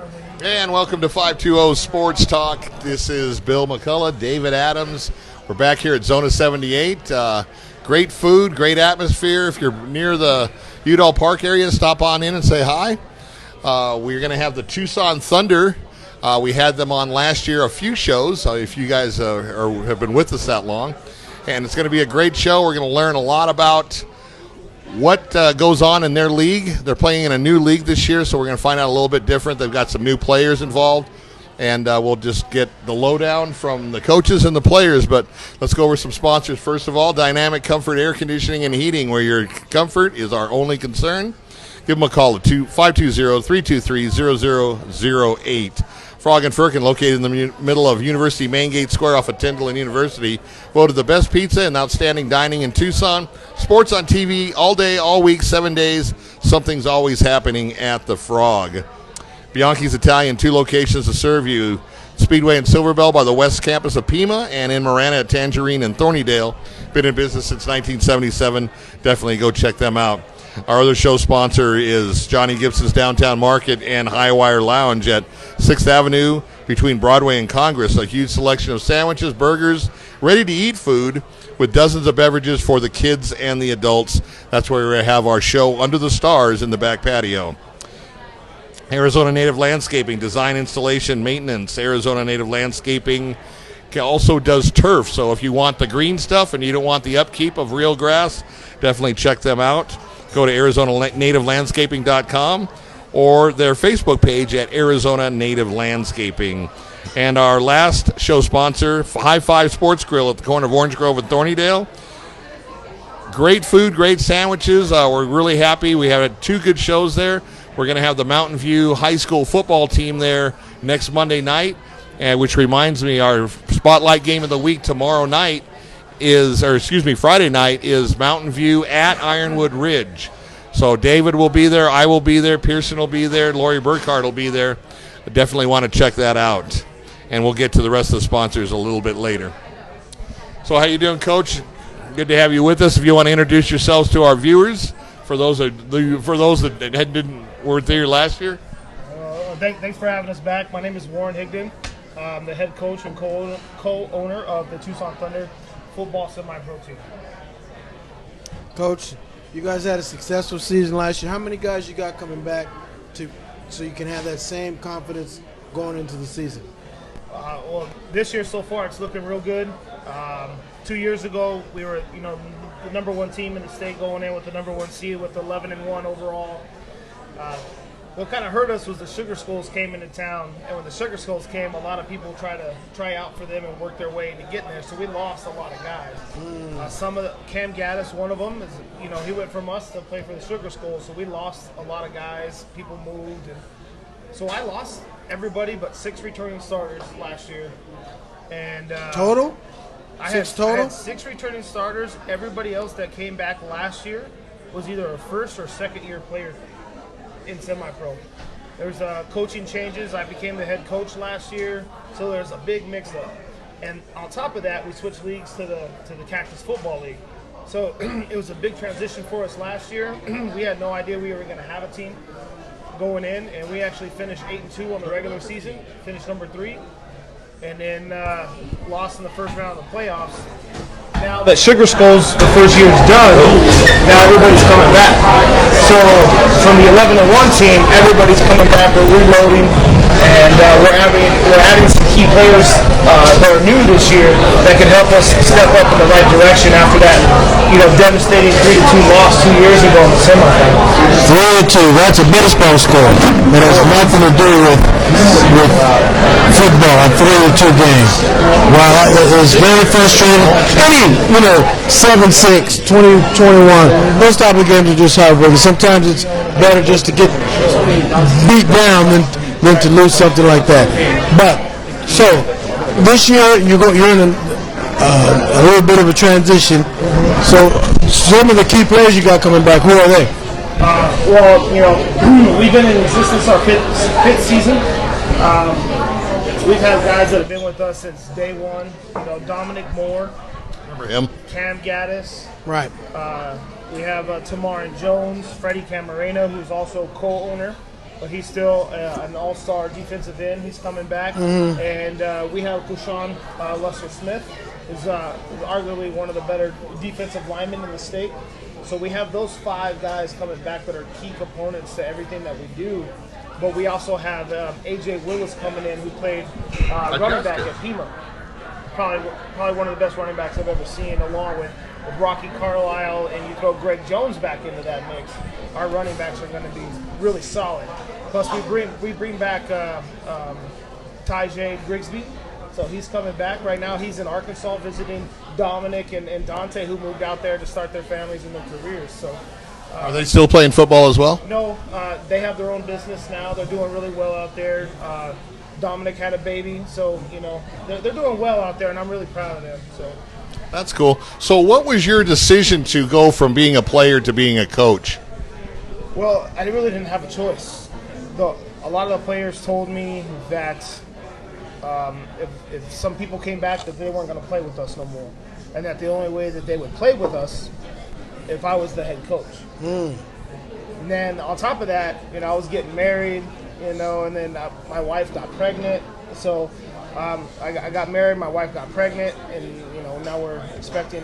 And welcome to 520 Sports Talk. This is Bill McCullough, David Adams. We're back here at Zona 78. Great food, great atmosphere. If you're near the Udall Park area, stop on in and say hi. We're going to have the Tucson Thunder. We had them on last year, a few shows, if you guys have been with us that long. And it's going to be a great show. We're going to learn a lot about what goes on in their league. They're playing in a new league this year, so we're going to find out a little bit different. They've got some new players involved, and we'll just get the lowdown from the coaches and the players. But let's go over some sponsors. First of all, Dynamic Comfort Air Conditioning and Heating, where your comfort is our only concern. Give them a call at 520-323-0008. Frog and Firkin, located in the middle of University Main Gate Square off of Tyndall and University, voted the best pizza and outstanding dining in Tucson. Sports on TV all day, all week, 7 days. Something's always happening at the Frog. Bianchi's Italian, 2 locations to serve you. Speedway in Silverbell by the West Campus of Pima, and in Marana at Tangerine and Thornydale. Been in business since 1977. Definitely go check them out. Our other show sponsor is Johnny Gibson's Downtown Market and Highwire Lounge at 6th Avenue between Broadway and Congress. A huge selection of sandwiches, burgers, ready-to-eat food with dozens of beverages for the kids and the adults. That's where we have our show Under the Stars in the back patio. Arizona Native Landscaping, design, installation, maintenance. Arizona Native Landscaping also does turf. So if you want the green stuff and you don't want the upkeep of real grass, definitely check them out. Go to ArizonaNativeLandscaping.com or their Facebook page at Arizona Native Landscaping. And our last show sponsor, High Five Sports Grill at the corner of Orange Grove and Thornydale. Great food, great sandwiches. We're really happy. We had 2 good shows there. We're going to have the Mountain View High School football team there next Monday night, which reminds me, our spotlight game of the week tomorrow night Friday night is Mountain View at Ironwood Ridge. So David will be there, I will be there, Pearson will be there, Lori Burkhardt will be there. I definitely want to check that out. And we'll get to the rest of the sponsors a little bit later. So how you doing, Coach? Good to have you with us. If you want to introduce yourselves to our viewers, for those that weren't there last year. Thanks for having us back. My name is Warren Higdon. I'm the head coach and co-owner of the Tucson Thunder football semi-pro team. Coach, you guys had a successful season last year. How many guys you got coming back so you can have that same confidence going into the season? Well, this year so far it's looking real good. 2 years ago we were, the number 1 team in the state, going in with the number 1 seed with 11-1 overall. What kind of hurt us was the Sugar Skulls came into town, and when the Sugar Skulls came, a lot of people try out for them and work their way into getting there. So we lost a lot of guys. Cam Gaddis, one of them, he went from us to play for the Sugar Skulls. So we lost a lot of guys. People moved, and so I lost everybody but 6 returning starters last year. And total? I had 6 returning starters. Everybody else that came back last year was either a first or second year player in semi-pro. There's coaching changes. I became the head coach last year, so there's a big mix-up. And on top of that, we switched leagues to the Cactus Football League. So it was a big transition for us last year. We had no idea we were going to have a team going in, and we actually finished 8-2 on the regular season, finished number 3, and then lost in the first round of the playoffs. Now that Sugar Skulls, the first year is done, now everybody's coming back. So from the 11-1 team, everybody's coming back. We're reloading, and we're adding some key players that are new this year that can help us step up in the right direction after that, devastating 3-2 loss 2 years ago in the semifinals. 3-2. That's a baseball score. It has nothing to do with football. A 3-2 game. Wow, it was very frustrating. 7-6, 20-21. Those type of games are just heartbreaking. Sometimes it's better just to get beat down than to lose something like that. But so this year you're in a little bit of a transition. So some of the key players you got coming back, who are they? We've been in existence our fifth season. We've had guys that have been with us since day one. Dominic Moore. Remember him? Cam Gaddis. Right. We have Tamarin Jones, Freddie Camarena, who's also co-owner. but he's still an all-star defensive end. He's coming back. And we have Kushan Lester-Smith, who's arguably one of the better defensive linemen in the state. So we have those 5 guys coming back that are key components to everything that we do. But we also have A.J. Willis coming in, who played running back at Pima. Probably one of the best running backs I've ever seen, along with Rocky Carlisle, and you throw Greg Jones back into that mix. Our running backs are going to be really solid. Plus, we bring back Tyjae Grigsby, so he's coming back. Right now, he's in Arkansas visiting Dominic and Dante, who moved out there to start their families and their careers. So. Are they still playing football as well? No, they have their own business now. They're doing really well out there. Dominic had a baby, so they're doing well out there, and I'm really proud of them. So that's cool. So, what was your decision to go from being a player to being a coach? Well, I really didn't have a choice. A lot of the players told me that if some people came back, that they weren't going to play with us no more, and that the only way that they would play with us if I was the head coach. And then on top of that, I was getting married, and then my wife got pregnant. So I got married, my wife got pregnant, and now we're expecting,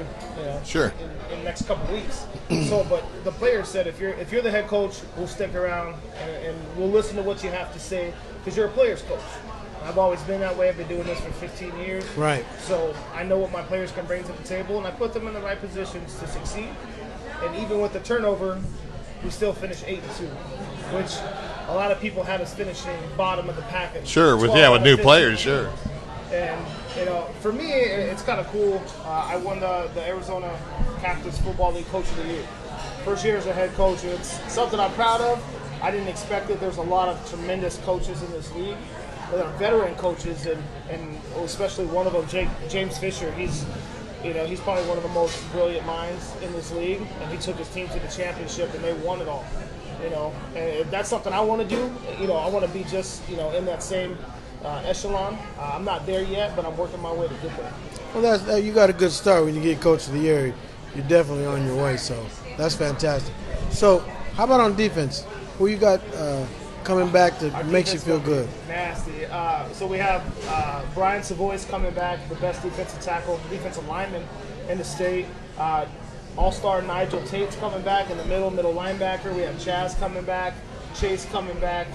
Sure. in the next couple of weeks. So, but the players said, if you're the head coach, we'll stick around and we'll listen to what you have to say, because you're a player's coach. I've always been that way. I've been doing this for 15 years. Right. So I know what my players can bring to the table, and I put them in the right positions to succeed. And even with the turnover, we still finished 8-2, which a lot of people had us finishing bottom of the package. Sure, with new players, sure. And for me, it's kind of cool. I won the Arizona Cactus Football League Coach of the Year. First year as a head coach, it's something I'm proud of. I didn't expect it. There's a lot of tremendous coaches in this league. There are veteran coaches, and especially one of them, James Fisher. He's probably one of the most brilliant minds in this league, and he took his team to the championship, and they won it all. And that's something I want to do. I want to be just, in that same echelon. I'm not there yet, but I'm working my way to get there. Well, you got a good start when you get Coach of the Year. You're definitely on your way, so that's fantastic. So, how about on defense? Who you got coming back that makes you feel good? Nasty. So we have Brian Savoy's coming back, the best defensive lineman in the state. All-star Nigel Tate's coming back in the middle linebacker. We have Chaz coming back, Chase coming back,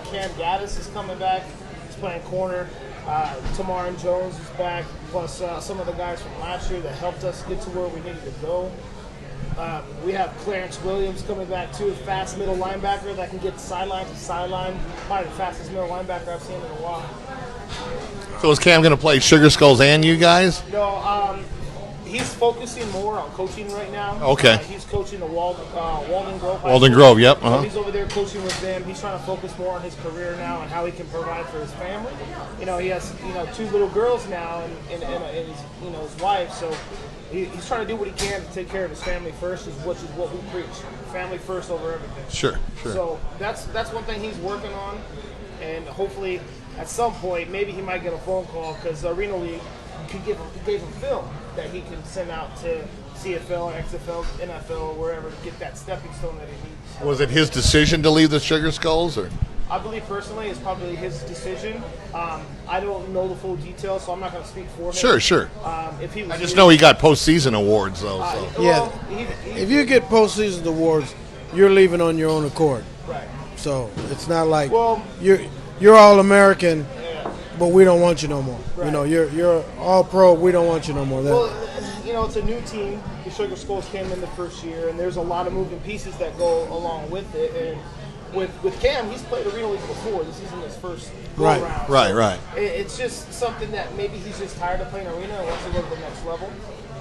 Cam Gaddis is coming back. He's playing corner. Tamarin Jones is back, plus some of the guys from last year that helped us get to where we needed to go. We have Clarence Williams coming back too, a fast middle linebacker that can get sideline to sideline. Probably the fastest middle linebacker I've seen in a while. So is Cam going to play Sugar Skulls and you guys? No, he's focusing more on coaching right now. Okay. He's coaching the Walden Grove. Walden Grove, yep. So he's over there coaching with them. He's trying to focus more on his career now and how he can provide for his family. He has 2 little girls now and his wife. So he's trying to do what he can to take care of his family first, which is what we preach: family first over everything. Sure. So that's one thing he's working on, and hopefully at some point maybe he might get a phone call, because Arena League gave him film that he can send out to CFL, XFL, NFL, or wherever, to get that stepping stone that he needs. Was it his decision to leave the Sugar Skulls, or? I believe personally it's probably his decision. I don't know the full details, so I'm not going to speak for him. Sure. If he was I just know he got postseason awards, though. So. Yeah. If you get postseason awards, you're leaving on your own accord. Right. So it's not like you're all American, but we don't want you no more. Right. You're all pro. We don't want you no more. It's a new team. The Sugar Skulls came in the first year, and there's a lot of moving pieces that go along with it. And with Cam, he's played Arena League before. This isn't his first go-around. Right. It's just something that maybe he's just tired of playing Arena and wants to go to the next level.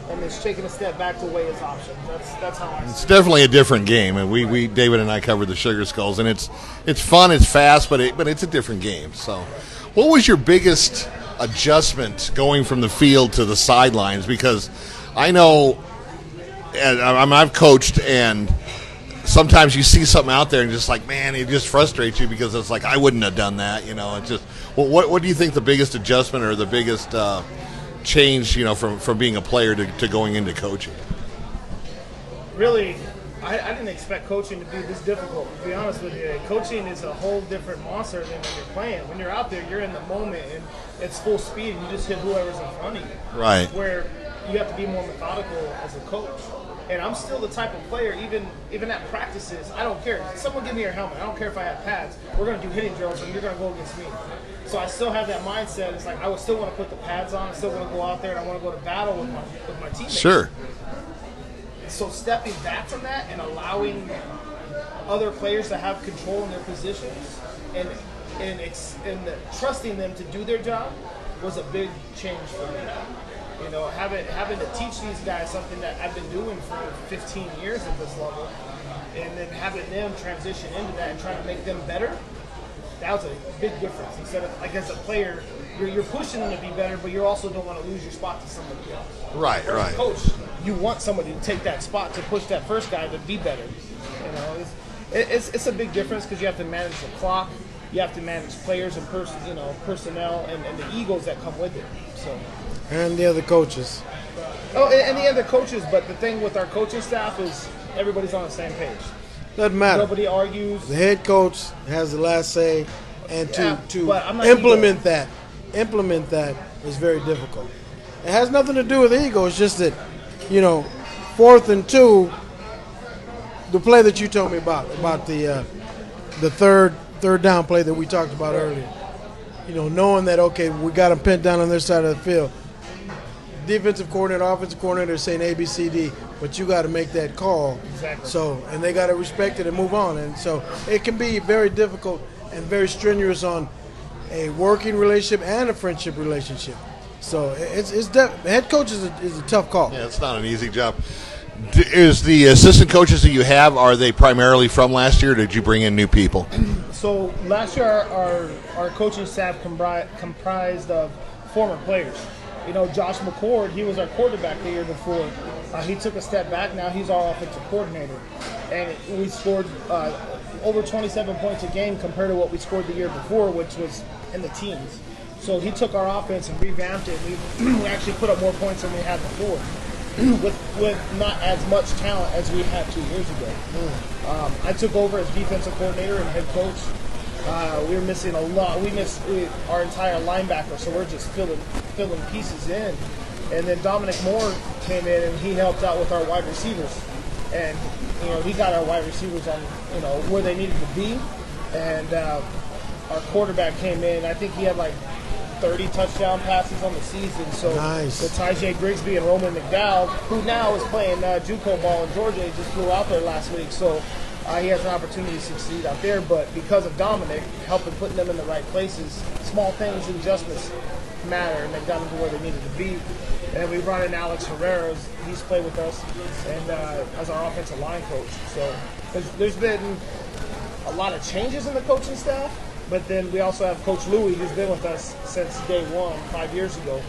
And is taking a step back to weigh his options. That's how I see it. It's definitely a different game, and we David and I covered the Sugar Skulls, and it's fun, it's fast, but it's a different game. So, what was your biggest adjustment going from the field to the sidelines? Because I know, and I've coached, and sometimes you see something out there and just like, man, it just frustrates you, because it's like, I wouldn't have done that. It's just, what do you think the biggest adjustment or the biggest change, from being a player to going into coaching? Really, I didn't expect coaching to be this difficult, to be honest with you. Coaching is a whole different monster than when you're playing. When you're out there, you're in the moment, and it's full speed, and you just hit whoever's in front of you. Right. Where you have to be more methodical as a coach. And I'm still the type of player, even at practices, I don't care. Someone give me your helmet. I don't care if I have pads. We're going to do hitting drills, and you're going to go against me. So I still have that mindset. It's like I would still want to put the pads on. I still want to go out there, and I want to go to battle with my teammates. Sure. So stepping back from that and allowing other players to have control in their positions and trusting them to do their job was a big change for me. You know, having to teach these guys something that I've been doing for 15 years at this level, and then having them transition into that and trying to make them better, that was a big difference. Instead of, like, as a player, you're pushing them to be better, but you also don't want to lose your spot to somebody else. Right, As right. a coach, you want somebody to take that spot to push that first guy to be better. You know, it's a big difference because you have to manage the clock, you have to manage players and personnel and the egos that come with it. So. And the other coaches. Oh, and the other coaches, but the thing with our coaching staff is everybody's on the same page. Doesn't matter. Nobody argues. The head coach has the last say, and Yeah, to but I'm not implement that is very difficult. It has nothing to do with ego. It's just that, 4th and 2, the play that you told me about the third down play that we talked about earlier. Knowing that, okay, we got them pinned down on their side of the field. Defensive coordinator, offensive coordinator saying A, B, C, D, but you got to make that call. Exactly. So, and they got to respect it and move on. And so it can be very difficult and very strenuous on a working relationship and a friendship relationship. So head coach is a tough call. Yeah, it's not an easy job. Is the assistant coaches that you have, are they primarily from last year, or did you bring in new people? So last year our coaching staff comprised of former players. Josh McCord, he was our quarterback the year before. He took a step back. Now he's our offensive coordinator. And we scored over 27 points a game compared to what we scored the year before, which was in the teens. So he took our offense and revamped it. We actually put up more points than we had before with not as much talent as we had 2 years ago. I took over as defensive coordinator and head coach. We were missing a lot. We missed our entire linebacker, so we're just filling pieces in. And then Dominic Moore came in and he helped out with our wide receivers. And he got our wide receivers on where they needed to be. And our quarterback came in. I think he had like 30 touchdown passes on the season. So nice. With Tyjae Grigsby and Roman McDowell, who now is playing JUCO ball in Georgia, he just flew out there last week. So he has an opportunity to succeed out there. But because of Dominic helping putting them in the right places, small things and adjustments matter, and they got them to where they needed to be. And we brought in Alex Herrera. He's played with us and as our offensive line coach. So there's been a lot of changes in the coaching staff. But then we also have Coach Louie, who's been with us since day one, 5 years ago.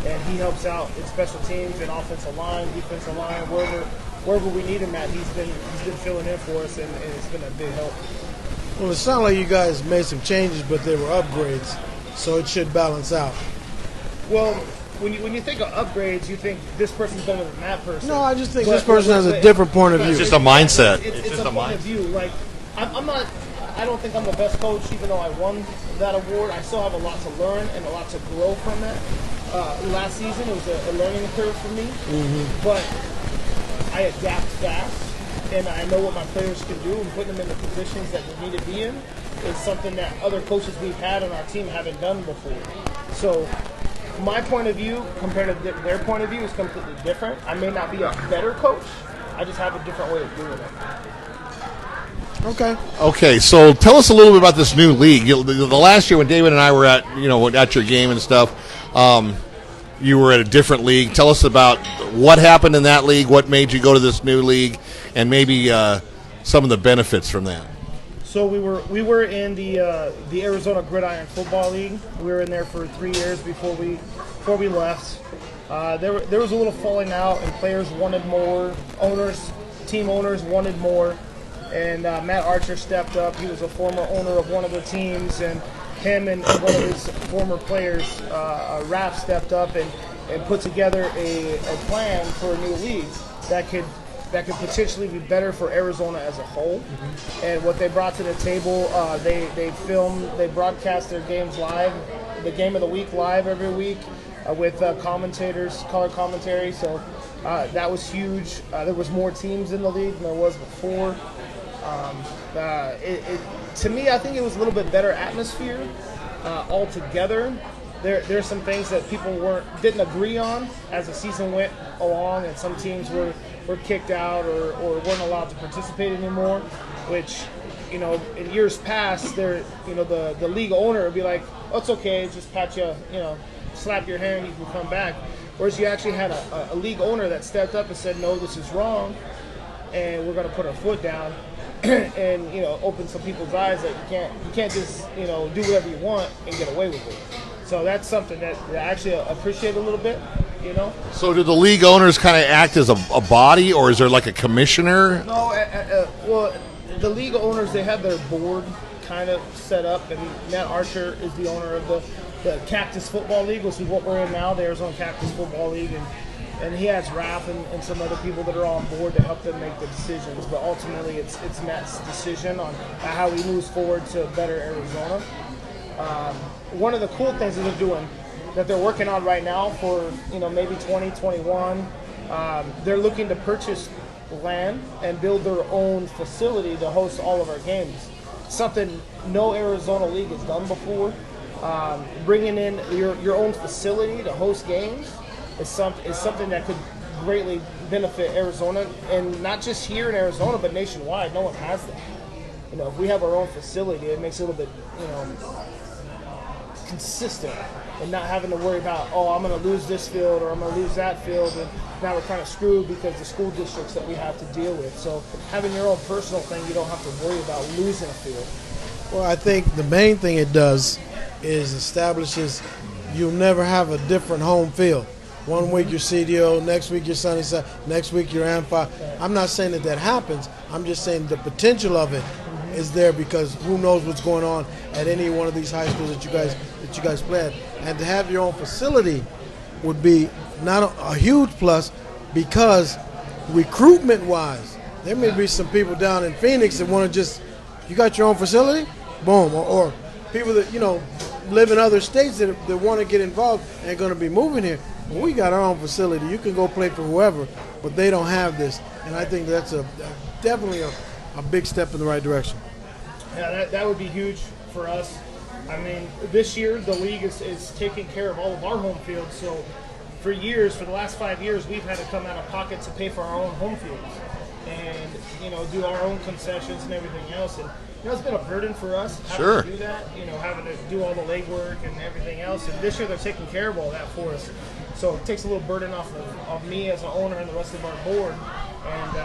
And he helps out in special teams and offensive line, defensive line, wherever we need him at. He's been filling in for us, and it's been a big help. Well, it sounds like you guys made some changes, but they were upgrades, so it should balance out. Well, when you think of upgrades, you think this person's better than that person. No, I just think this person has a different point of view. It's just a mindset. It's just a point of view. Like, I'm not. I don't think I'm the best coach, even though I won that award. I still have a lot to learn and a lot to grow from that. Last season, it was a learning curve for me, but I adapt fast, and I know what my players can do, and putting them in the positions that they need to be in is something that other coaches we've had on our team haven't done before. So my point of view compared to their point of view is completely different. I may not be a better coach. I just have a different way of doing it. Okay, so tell us a little bit about this new league. The last year when David and I were at your game and stuff, you were at a different league. Tell us about what happened in that league, what made you go to this new league, and maybe some of the benefits from that. So we were in the Arizona Gridiron Football League. We were in there for 3 years before we left. There was a little falling out, and players wanted more. Team owners wanted more. And Matt Archer stepped up. He was a former owner of one of the teams, and him and one of his former players, Raph, stepped up and put together a plan for a new league that could that could potentially be better for Arizona as a whole. And what they brought to the table, they broadcast their games live, the game of the week live every week with commentators, color commentary. So that was huge. There was more teams in the league than there was before. To me, I think it was a little bit better atmosphere altogether. There's some things that people didn't agree on as the season went along, and some teams were kicked out or weren't allowed to participate anymore, which, in years past, the league owner would be like, oh, it's okay, just pat you, slap your hand, you can come back. Whereas you actually had a league owner that stepped up and said, no, this is wrong, and we're going to put our foot down and, open some people's eyes that you can't just, do whatever you want and get away with it. So that's something that I actually appreciate a little bit, So do the league owners kind of act as a body, or is there like a commissioner? No, well, the league owners, they have their board kind of set up, and Matt Archer is the owner of the Cactus Football League, which is what we're in now, the Arizona Cactus Football League, and he has Raph and some other people that are on board to help them make the decisions. But ultimately, it's Matt's decision on how he moves forward to better Arizona. One of the cool things that they're working on right now for maybe 2021, they're looking to purchase land and build their own facility to host all of our games. Something no Arizona league has done before. Bringing in your own facility to host games is something that could greatly benefit Arizona, and not just here in Arizona, but nationwide. No one has that. If we have our own facility, it makes it a little bit consistent, and not having to worry about, I'm going to lose this field or I'm going to lose that field, and now we're kind of screwed because the school districts that we have to deal with. So having your own personal thing, you don't have to worry about losing a field. Well, I think the main thing it does is establishes you'll never have a different home field. One week you're CDO, next week you're Sunnyside, next week you're Amphi. I'm not saying that happens. I'm just saying the potential of it is there, because who knows what's going on at any one of these high schools that you guys play at. And to have your own facility would be not a huge plus, because recruitment-wise, there may be some people down in Phoenix that want to you got your own facility? Boom. Or people that, live in other states that want to get involved and going to be moving here. Well, we got our own facility. You can go play for whoever, but they don't have this. And I think that's definitely a big step in the right direction. Yeah, that would be huge for us. I mean, this year the league is taking care of all of our home fields. So for the last 5 years, we've had to come out of pocket to pay for our own home fields and, do our own concessions and everything else. And it's been a burden for us having to do that, having to do all the legwork and everything else. And this year they're taking care of all that for us. So it takes a little burden off of me as an owner and the rest of our board. And,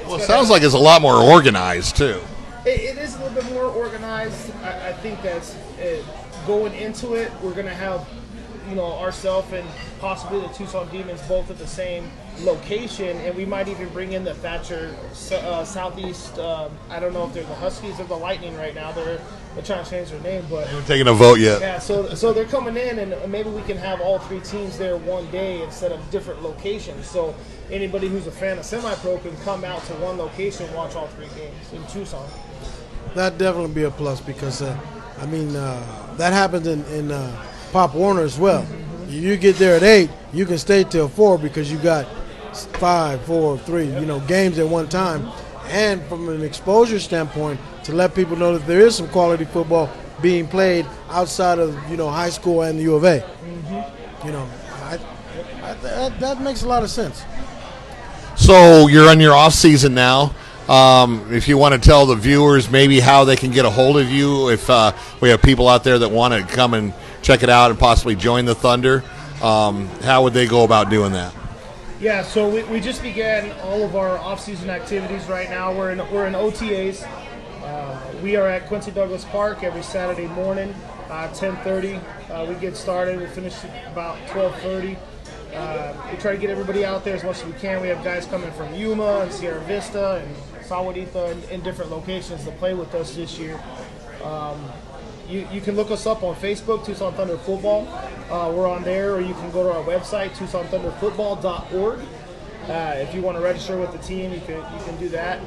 it sounds like it's a lot more organized, too. It is a little bit more organized. I think that's going into it, we're going to have, ourselves and possibly the Tucson Demons both at the same location, and we might even bring in the Thatcher Southeast. I don't know if they're the Huskies or the Lightning right now. They're trying to change their name, but They haven't taken a vote yet. yeah. So they're coming in, and maybe we can have all three teams there one day instead of different locations. So anybody who's a fan of semi-pro can come out to one location and watch all three games in Tucson. That'd definitely be a plus, because, that happens in Pop Warner as well. You get there at 8, you can stay till 4 because you got 5, 4, 3, games at one time. And from an exposure standpoint, to let people know that there is some quality football being played outside of, high school and the U of A. That makes a lot of sense. So you're on your off season now. If you want to tell the viewers maybe how they can get a hold of you, if we have people out there that want to come and check it out and possibly join the Thunder, how would they go about doing that? Yeah, so we just began all of our off-season activities right now. We're in OTAs. We are at Quincy Douglas Park every Saturday morning, 10:30. We get started. We finish about 12:30. We try to get everybody out there as much as we can. We have guys coming from Yuma and Sierra Vista and Sawaditha in different locations to play with us this year. You can look us up on Facebook, Tucson Thunder Football. We're on there, or you can go to our website, TucsonThunderFootball.org. If you want to register with the team, you can do that.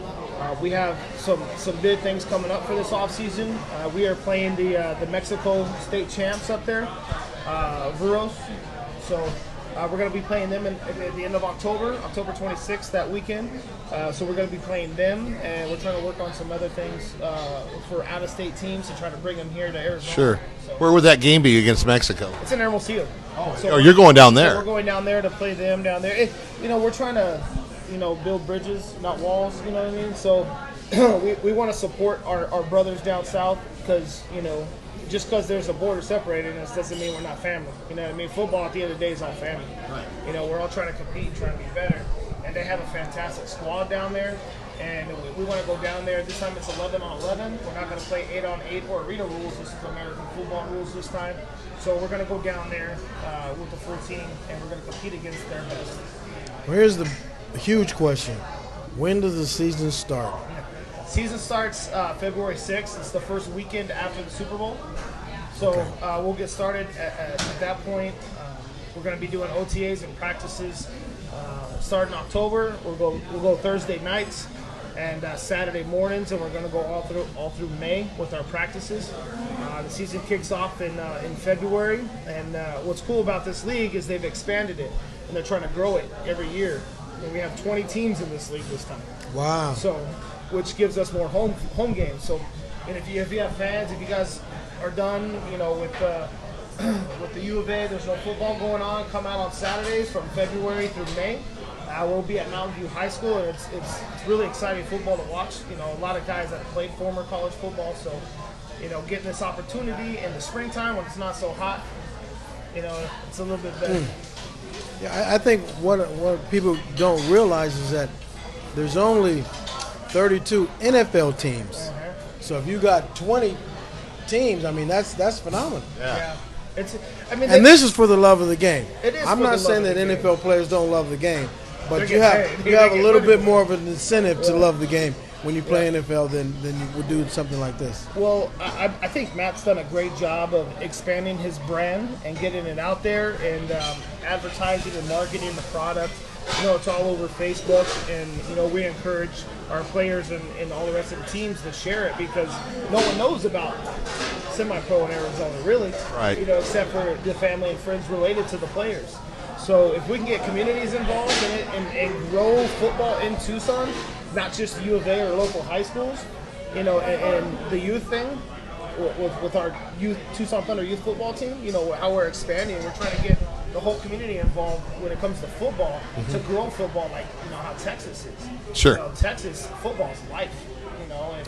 We have some big things coming up for this off season. We are playing the Mexico state champs up there, Vuros. So we're going to be playing them at the end of October 26th, that weekend. So we're going to be playing them, and we're trying to work on some other things for out-of-state teams to try to bring them here to Arizona. Sure. So, Where would that game be against Mexico? it's in Hermosillo. Oh, you're going down there. So we're going down there to play them down there. We're trying to, build bridges, not walls. You know what I mean? So we want to support our brothers down south because, just because there's a border separating us doesn't mean we're not family. You know what I mean? Football at the end of the day is all family. Right. We're all trying to compete, trying to be better. And they have a fantastic squad down there. And we want to go down there. This time it's 11 on 11. We're not going to play 8 on 8 or arena rules. This is American football rules this time. So we're going to go down there with the full team, and we're going to compete against their best. Well, here's the huge question. When does the season start? Season starts February 6th. It's the first weekend after the Super Bowl. So we'll get started at that point. We're going to be doing OTAs and practices starting October. We'll go Thursday nights and Saturday mornings, and we're going to go all through May with our practices. The season kicks off in February, and what's cool about this league is they've expanded it, and they're trying to grow it every year. And we have 20 teams in this league this time. Wow. So, which gives us more home games. So, and if you have fans, if you guys are done, with the U of A, there's no football going on. Come out on Saturdays from February through May. We'll be at Mountain View High School, and it's really exciting football to watch. A lot of guys that played former college football, so getting this opportunity in the springtime when it's not so hot, it's a little bit better. Yeah, I think what people don't realize is that there's only 32 NFL teams. So if you got 20 teams, I mean that's phenomenal. Yeah. And this is for the love of the game. It is. I'm for not the saying love that of the NFL players don't love the game, but They're you getting have paid. a little bit more of an incentive to love the game when you play NFL than you would do something like this. Well, I think Matt's done a great job of expanding his brand and getting it out there and advertising and marketing the product. It's all over Facebook, and we encourage our players and all the rest of the teams to share it because no one knows about semi-pro in Arizona, really. Right. Except for the family and friends related to the players. So if we can get communities involved in it and grow football in Tucson, not just U of A or local high schools, and the youth thing with our Tucson Thunder youth football team, how we're expanding, we're trying to get the whole community involved when it comes to football to grow football like how Texas is. Sure. Texas football is life.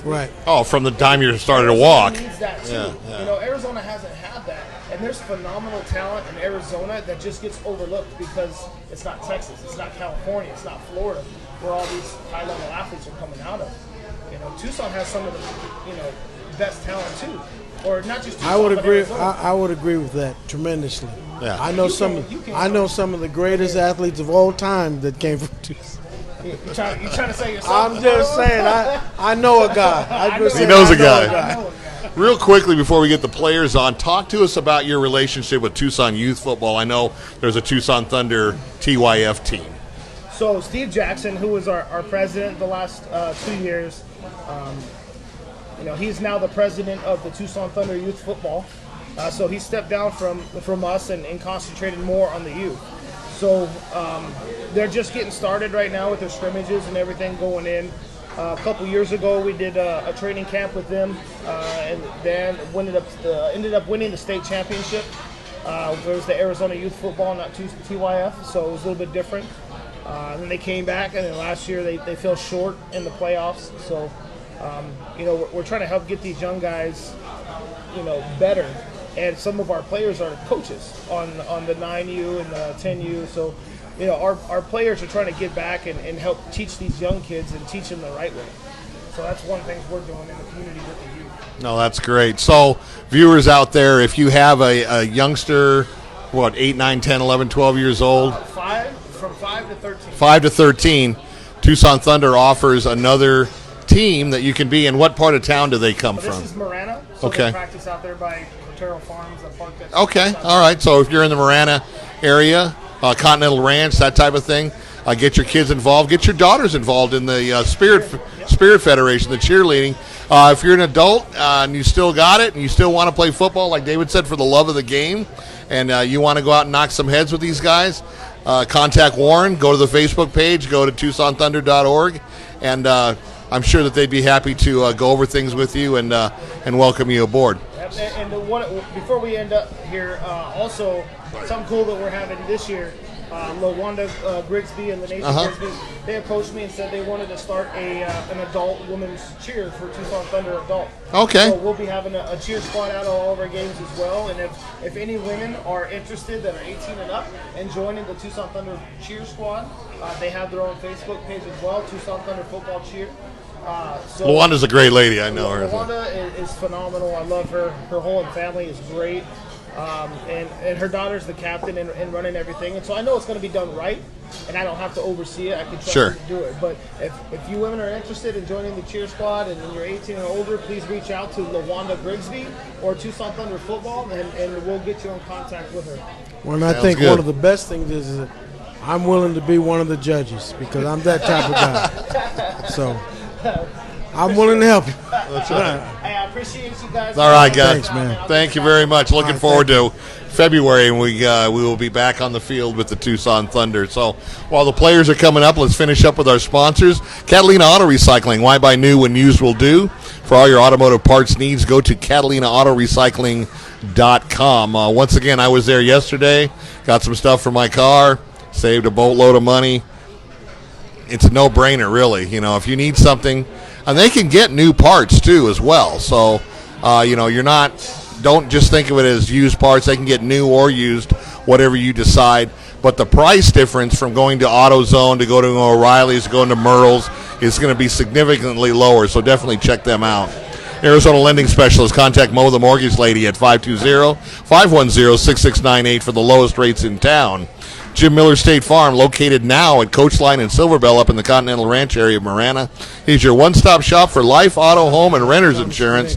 Right. Oh, from the time you started to walk. Needs that too. Yeah. Arizona hasn't had that, and there's phenomenal talent in Arizona that just gets overlooked because it's not Texas, it's not California, it's not Florida, where all these high-level athletes are coming out of. Tucson has some of the best talent too, or not just Tucson, I would but agree. Arizona. I would agree with that tremendously. Yeah. I know You can- some of the greatest athletes of all time that came from Tucson. You trying to say yourself? I'm just saying. I know a guy. He knows a guy. I know a guy. Real quickly before we get the players on, talk to us about your relationship with Tucson Youth Football. I know there's a Tucson Thunder TYF team. So Steve Jackson, who was our president the last 2 years, he's now the president of the Tucson Thunder Youth Football. So he stepped down from us and concentrated more on the youth. So they're just getting started right now with their scrimmages and everything going in. A couple years ago, we did a training camp with them, and then ended up winning the state championship. It was the Arizona Youth Football, not TYF, so it was a little bit different. And then they came back, and then last year they fell short in the playoffs. So, we're trying to help get these young guys, better. And some of our players are coaches on the 9U and the 10U. So, our players are trying to get back and help teach these young kids and teach them the right way. So that's one thing we're doing in the community with the youth. No, that's great. So, viewers out there, if you have a youngster, 8, 9, 10, 11, 12 years old? From 5 to 13. 5 to 13, Tucson Thunder offers another team that you can be in. What part of town do they come This from? is Marana. So Okay. they practice out there by Cotero Farms, a park that's Okay, all right. So if you're in the Marana area, Continental Ranch, that type of thing, Get your kids involved. Get your daughters involved in the Spirit Federation, the cheerleading. If you're an adult and you still got it and you still want to play football, like David said, for the love of the game, and you want to go out and knock some heads with these guys, contact Warren. Go to the Facebook page. Go to TucsonThunder.org, and I'm sure that they'd be happy to go over things with you and welcome you aboard. And before we end up here, also something cool that we're having this year. LaWanda Grigsby and the Nation Grigsby, they approached me and said they wanted to start an adult women's cheer for Tucson Thunder adult. Okay. So we'll be having a cheer squad out of all of our games as well. And if any women are interested that are 18 and up and joining the Tucson Thunder cheer squad, they have their own Facebook page as well, Tucson Thunder Football Cheer. So LaWanda's a great lady. I know her. LaWanda is phenomenal. I love her. Her whole family is great. And her daughter's the captain and running everything. And so I know it's going to be done right, and I don't have to oversee it. I can trust her to do it. But if you women are interested in joining the cheer squad and you're 18 and older, please reach out to LaWanda Grigsby or Tucson Thunder Football, and we'll get you in contact with her. Well, and I think one of the best things is that I'm willing to be one of the judges because I'm that type of guy. So I'm willing to help you. That's right. Hey, I appreciate you guys. All right, guys. Thanks, man. Thank you very much. Looking forward to February, and we will be back on the field with the Tucson Thunder. So while the players are coming up, let's finish up with our sponsors. Catalina Auto Recycling. Why buy new when used will do? For all your automotive parts needs, go to CatalinaAutoRecycling.com. Once again, I was there yesterday. Got some stuff for my car. Saved a boatload of money. It's a no-brainer, really. You know, if you need something, and they can get new parts too as well. So, don't just think of it as used parts. They can get new or used, whatever you decide. But the price difference from going to AutoZone to go to O'Reilly's, going to Merle's is going to be significantly lower. So definitely check them out. Arizona Lending Specialist. Contact Mo, the mortgage lady, at 520-510-6698 for the lowest rates in town. Jim Miller State Farm, located now at Coach Line and Silverbell up in the Continental Ranch area of Marana. He's your one-stop shop for life, auto, home, and renter's insurance.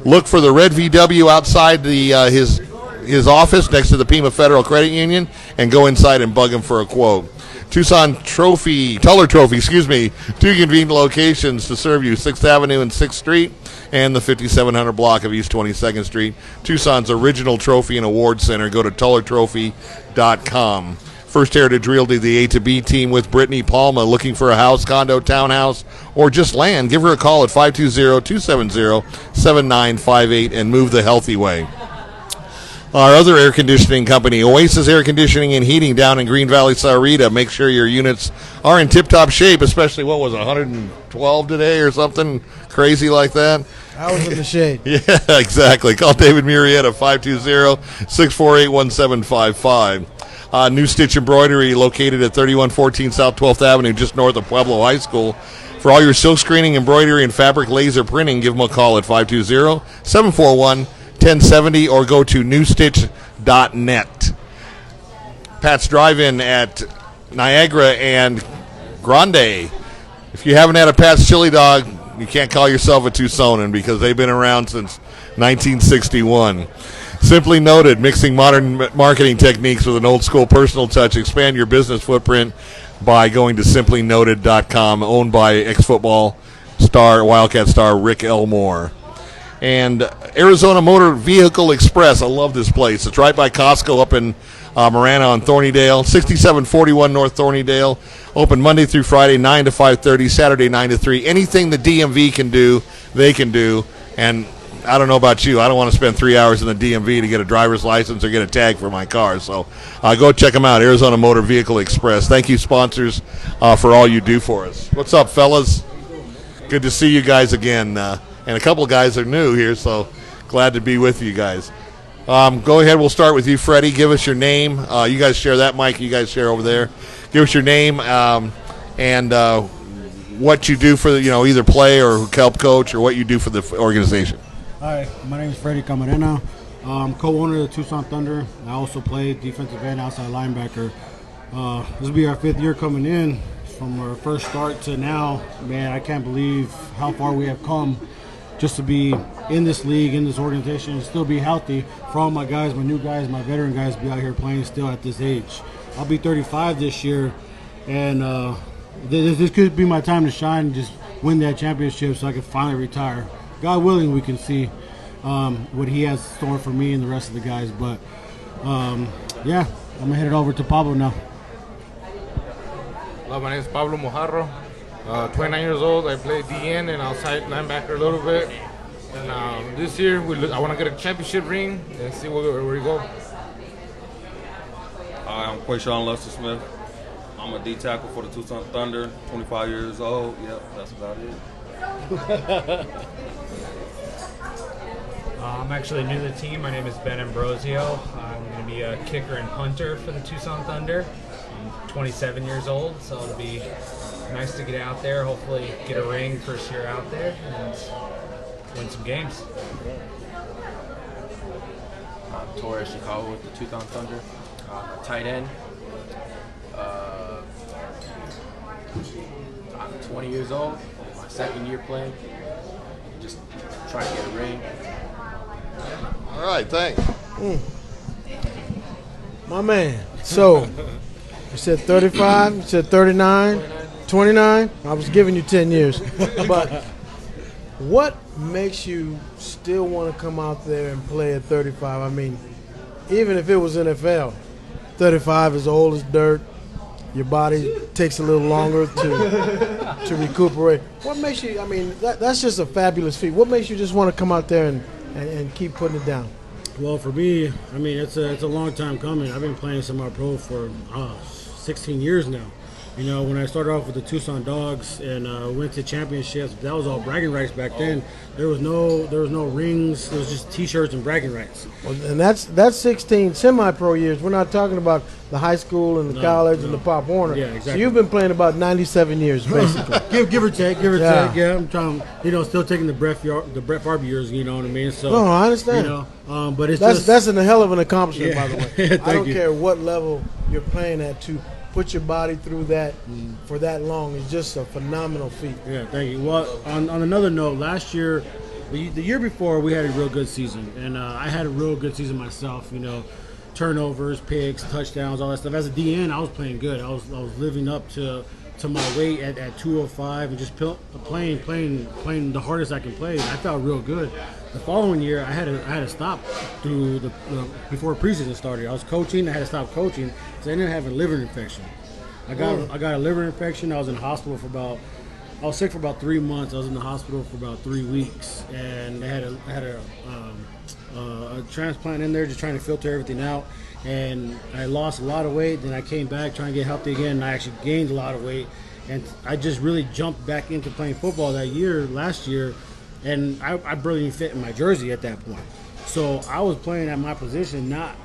Look for the red VW outside his office next to the Pima Federal Credit Union, and go inside and bug him for a quote. Tuller Trophy, two convenient locations to serve you, 6th Avenue and 6th Street, and the 5700 block of East 22nd Street. Tucson's original trophy and award center. Go to TullerTrophy.com. First Heritage Realty, the A to B team with Brittany Palma. Looking for a house, condo, townhouse, or just land? Give her a call at 520-270-7958 and move the healthy way. Our other air conditioning company, Oasis Air Conditioning and Heating down in Green Valley, Sahuarita. Make sure your units are in tip-top shape, especially, 112 today or something crazy like that? I was in the shade. Yeah, exactly. Call David Murrieta at 520-648-1755. New Stitch Embroidery, located at 3114 South 12th Avenue, just north of Pueblo High School. For all your silk screening, embroidery, and fabric laser printing, give them a call at 520-741-1070 or go to newstitch.net. Pat's Drive-In at Niagara and Grande. If you haven't had a Pat's Chili Dog, you can't call yourself a Tucsonan because they've been around since 1961. Simply Noted, mixing modern marketing techniques with an old-school personal touch. Expand your business footprint by going to simplynoted.com, owned by ex-football star, Wildcat star Rick Elmore. And Arizona Motor Vehicle Express. I love this place. It's right by Costco up in Marana on Thornydale, 6741 North Thornydale. Open Monday through Friday, 9 to 5:30, Saturday 9 to 3. Anything the DMV can do, they can do. And I don't know about you. I don't want to spend 3 hours in the DMV to get a driver's license or get a tag for my car. So go check them out, Arizona Motor Vehicle Express. Thank you, sponsors, for all you do for us. What's up, fellas? Good to see you guys again. And a couple of guys are new here, so glad to be with you guys. Go ahead. We'll start with you, Freddie. Give us your name. You guys share that mic. You guys share over there. Give us your name and what you do for either play or help coach or what you do for the organization. Hi, my name is Freddie Camarena. I'm co-owner of the Tucson Thunder. I also play defensive end, outside linebacker. This will be our 5th year coming in. From our first start to now, man, I can't believe how far we have come just to be in this league, in this organization, and still be healthy. For all my guys, my new guys, my veteran guys, be out here playing still at this age. I'll be 35 this year, and this could be my time to shine and just win that championship so I can finally retire. God willing, we can see what he has in store for me and the rest of the guys. But, yeah, I'm going to head it over to Pablo now. Hello, my name is Pablo Mojarro. 29 years old. I play DN and outside linebacker a little bit. And this year, I want to get a championship ring and see where we go. Hi, I'm Quayshawn Lester Smith. I'm a D tackle for the Tucson Thunder, 25 years old. Yep, that's about it. I'm actually new to the team. My name is Ben Ambrosio. I'm going to be a kicker and punter for the Tucson Thunder. I'm 27 years old, so it'll be nice to get out there, hopefully get a ring first year out there, and win some games. I'm Torres Chicago with the Tucson Thunder. I'm a tight end. I'm 20 years old, my second year playing. Just trying to get a ring. All right, thanks. My man. So, you said 35, you said 39, 29. I was giving you 10 years. But what makes you still want to come out there and play at 35? I mean, even if it was NFL, 35 is old as dirt. Your body takes a little longer to recuperate. What makes you, I mean, that's just a fabulous feat. What makes you just want to come out there and keep putting it down? Well, for me, I mean, it's a long time coming. I've been playing semi-pro for 16 years now. You know, when I started off with the Tucson Dogs and went to championships, that was all bragging rights back then. There was no rings. It was just T-shirts and bragging rights. Well, and that's 16 semi-pro years. We're not talking about the high school and the college and the Pop Warner. Yeah, exactly. So you've been playing about 97 years, basically. give or take. Yeah. Yeah, I'm trying. Still taking the Brett Favre years. You know what I mean? So No, I understand. But it's that's a hell of an accomplishment, by the way. Thank I don't you. care what level you're playing at to put your body through that for that long is just a phenomenal feat. Yeah, thank you. Well, on another note, last year, the year before, we had a real good season, and I had a real good season myself. Turnovers, picks, touchdowns, all that stuff. As a DN, I was playing good. I was living up to my weight at 205 and just playing the hardest I can play. I felt real good. The following year, I had to stop through before preseason started. I was coaching. I had to stop coaching because I ended up having a liver infection. I got a liver infection. I was in the hospital I was sick for about 3 months. I was in the hospital for about 3 weeks, and I had a transplant in there, just trying to filter everything out. And I lost a lot of weight. Then I came back trying to get healthy again, and I actually gained a lot of weight. And I just really jumped back into playing football last year, and I barely even fit in my jersey at that point. So I was playing at my position, not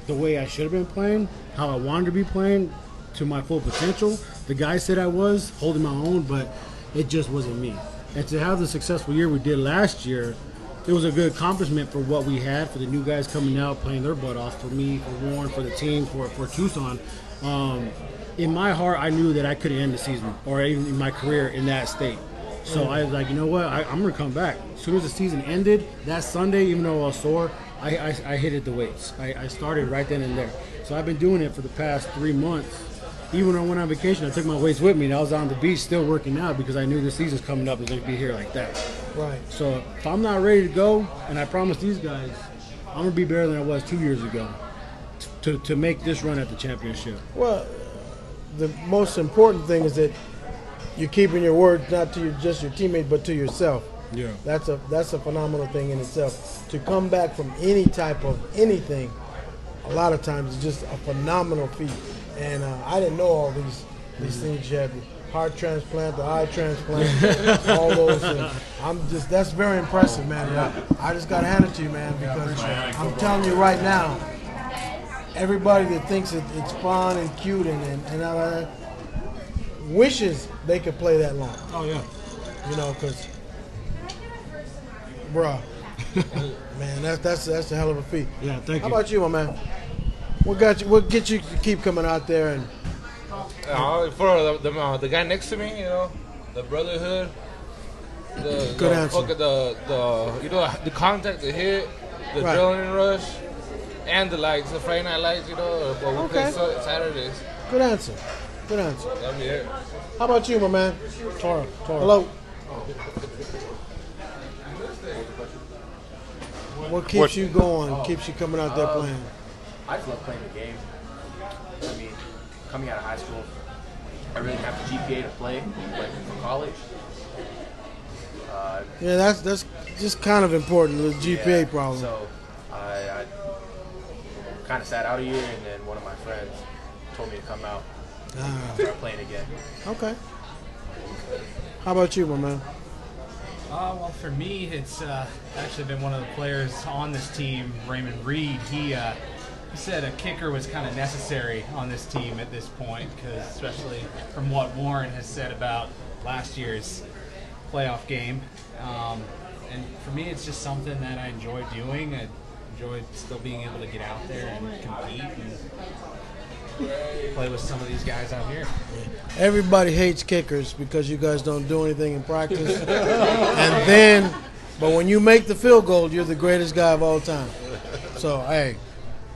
the way I should have been playing, how I wanted to be playing, to my full potential. The guy said I was holding my own, but it just wasn't me. And to have the successful year we did last year, it was a good accomplishment for what we had, for the new guys coming out, playing their butt off, for me, for Warren, for the team, for Tucson. In my heart, I knew that I couldn't end the season or even my career in that state. So I was like, you know what, I'm going to come back. As soon as the season ended, that Sunday, even though I was sore, I hit it the weights. I started right then and there. So I've been doing it for the past 3 months. Even when I went on vacation, I took my weights with me, and I was on the beach still working out because I knew the season's coming up and going to be here like that. Right. So if I'm not ready to go, and I promise these guys, I'm going to be better than I was 2 years ago to make this run at the championship. Well, the most important thing is that you're keeping your word not to just your teammate, but to yourself. Yeah. That's a phenomenal thing in itself. To come back from any type of anything, a lot of times is just a phenomenal feat. And I didn't know all these things. You had the heart transplant, the eye transplant, all those. That's very impressive, man. I just got to hand it to you, man, because I'm telling you right now, everybody that thinks it's fun and cute and wishes they could play that long. Oh, yeah. Because, bruh, man, that's a hell of a feat. Yeah, thank you. How about you, my man? What gets you to keep coming out there and? For the guy next to me, the brotherhood, Good answer. The contact, the hit, the Right. adrenaline rush, and the Friday night lights, but we play Saturdays. Good answer. Good answer. That'd be it. How about you, my man? Toro. Hello. What keeps you going? Keeps you coming out there playing? I just love playing the game. I mean, coming out of high school, I really didn't have the GPA to play, like for college. Yeah, that's just kind of important, the GPA problem. So I kind of sat out a year, and then one of my friends told me to come out and start playing again. Okay. How about you, my man? Well, for me, it's actually been one of the players on this team, Raymond Reed. He said a kicker was kind of necessary on this team at this point, because especially from what Warren has said about last year's playoff game. And for me, it's just something that I enjoy doing. I enjoy still being able to get out there and compete and play with some of these guys out here. Everybody hates kickers because you guys don't do anything in practice. But when you make the field goal, you're the greatest guy of all time. So, hey,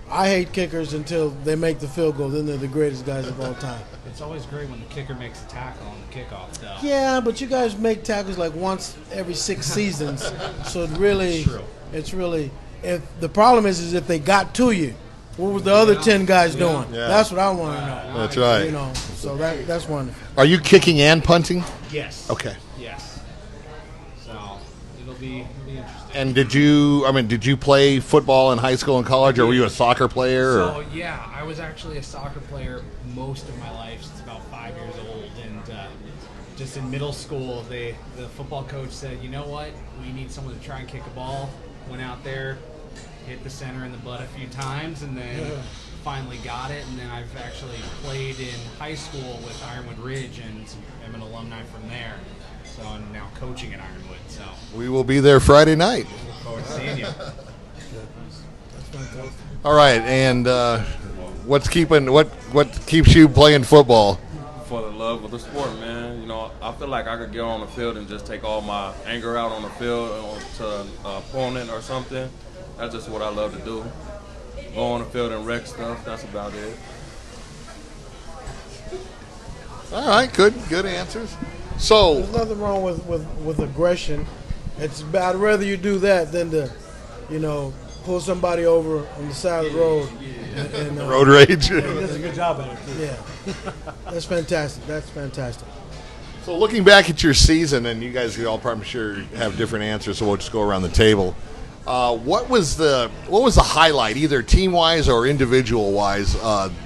I hate kickers until they make the field goal. Then they're the greatest guys of all time. It's always great when the kicker makes a tackle on the kickoff, though. Yeah, but you guys make tackles like once every 6 seasons. So it's really, if the problem is if they got to you, what was the other 10 guys doing? Yeah. That's what I want to know. That's right. You know, so that's wonderful. Are you kicking and punting? Yes. Okay. Yes. So it'll be interesting. And did you play football in high school and college, or were you a soccer player? So yeah, I was actually a soccer player most of my life since about 5 years old, and just in middle school, the football coach said, you know what, we need someone to try and kick a ball. Went out there, hit the center in the butt a few times, and then finally got it. And then I've actually played in high school with Ironwood Ridge, and I'm an alumni from there. So I'm now coaching at Ironwood. So We will be there Friday night. look forward to seeing you. All right, and what keeps you playing football? For the love of the sport, man. You know, I feel like I could get on the field and just take all my anger out on the field to an opponent or something. That's just what I love to do. Go on the field and wreck stuff. That's about it. All right, good answers. So There's nothing wrong with aggression. I'd rather you do that than to, pull somebody over on the side of the road. And, road rage. He does a good job at it, too. Yeah, that's fantastic. That's fantastic. So looking back at your season, and you guys all probably sure have different answers, so we'll just go around the table. What was the highlight, either team wise or individual wise,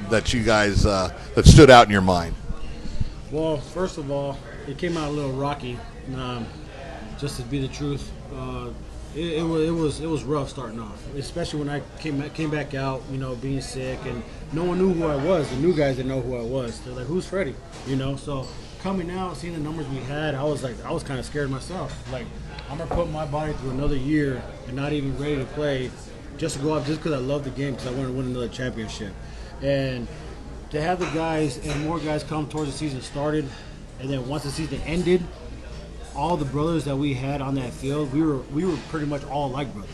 that you guys that stood out in your mind? Well, first of all, it came out a little rocky. Just to be the truth, it was rough starting off, especially when I came back out, being sick, and no one knew who I was. The new guys didn't know who I was. They're like, "Who's Freddie?" So coming out, seeing the numbers we had, I was kind of scared myself. Like, I'm gonna put my body through another year and not even ready to play, just to go out just because I love the game, because I want to win another championship. And to have the guys and more guys come towards the season started, and then once the season ended, all the brothers that we had on that field, we were pretty much all like brothers.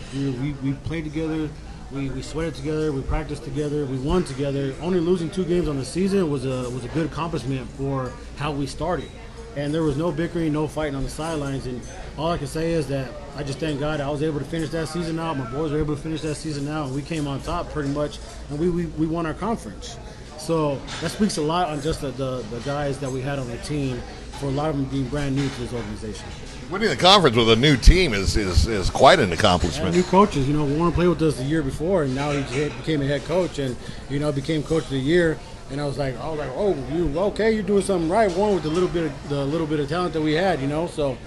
We played together, we sweated together, we practiced together, we won together. Only losing 2 games on the season was a good accomplishment for how we started. And there was no bickering, no fighting on the sidelines. And all I can say is that I just thank God I was able to finish that season out. My boys were able to finish that season out, and we came on top pretty much, and we won our conference. So that speaks a lot on just the guys that we had on the team, for a lot of them being brand new to this organization. Winning the conference with a new team is quite an accomplishment. And new coaches, Warren played with us the year before, and now he became a head coach, and became coach of the year. And I was like, oh, you okay? You're doing something right, Warren, with the little bit of talent that we had, So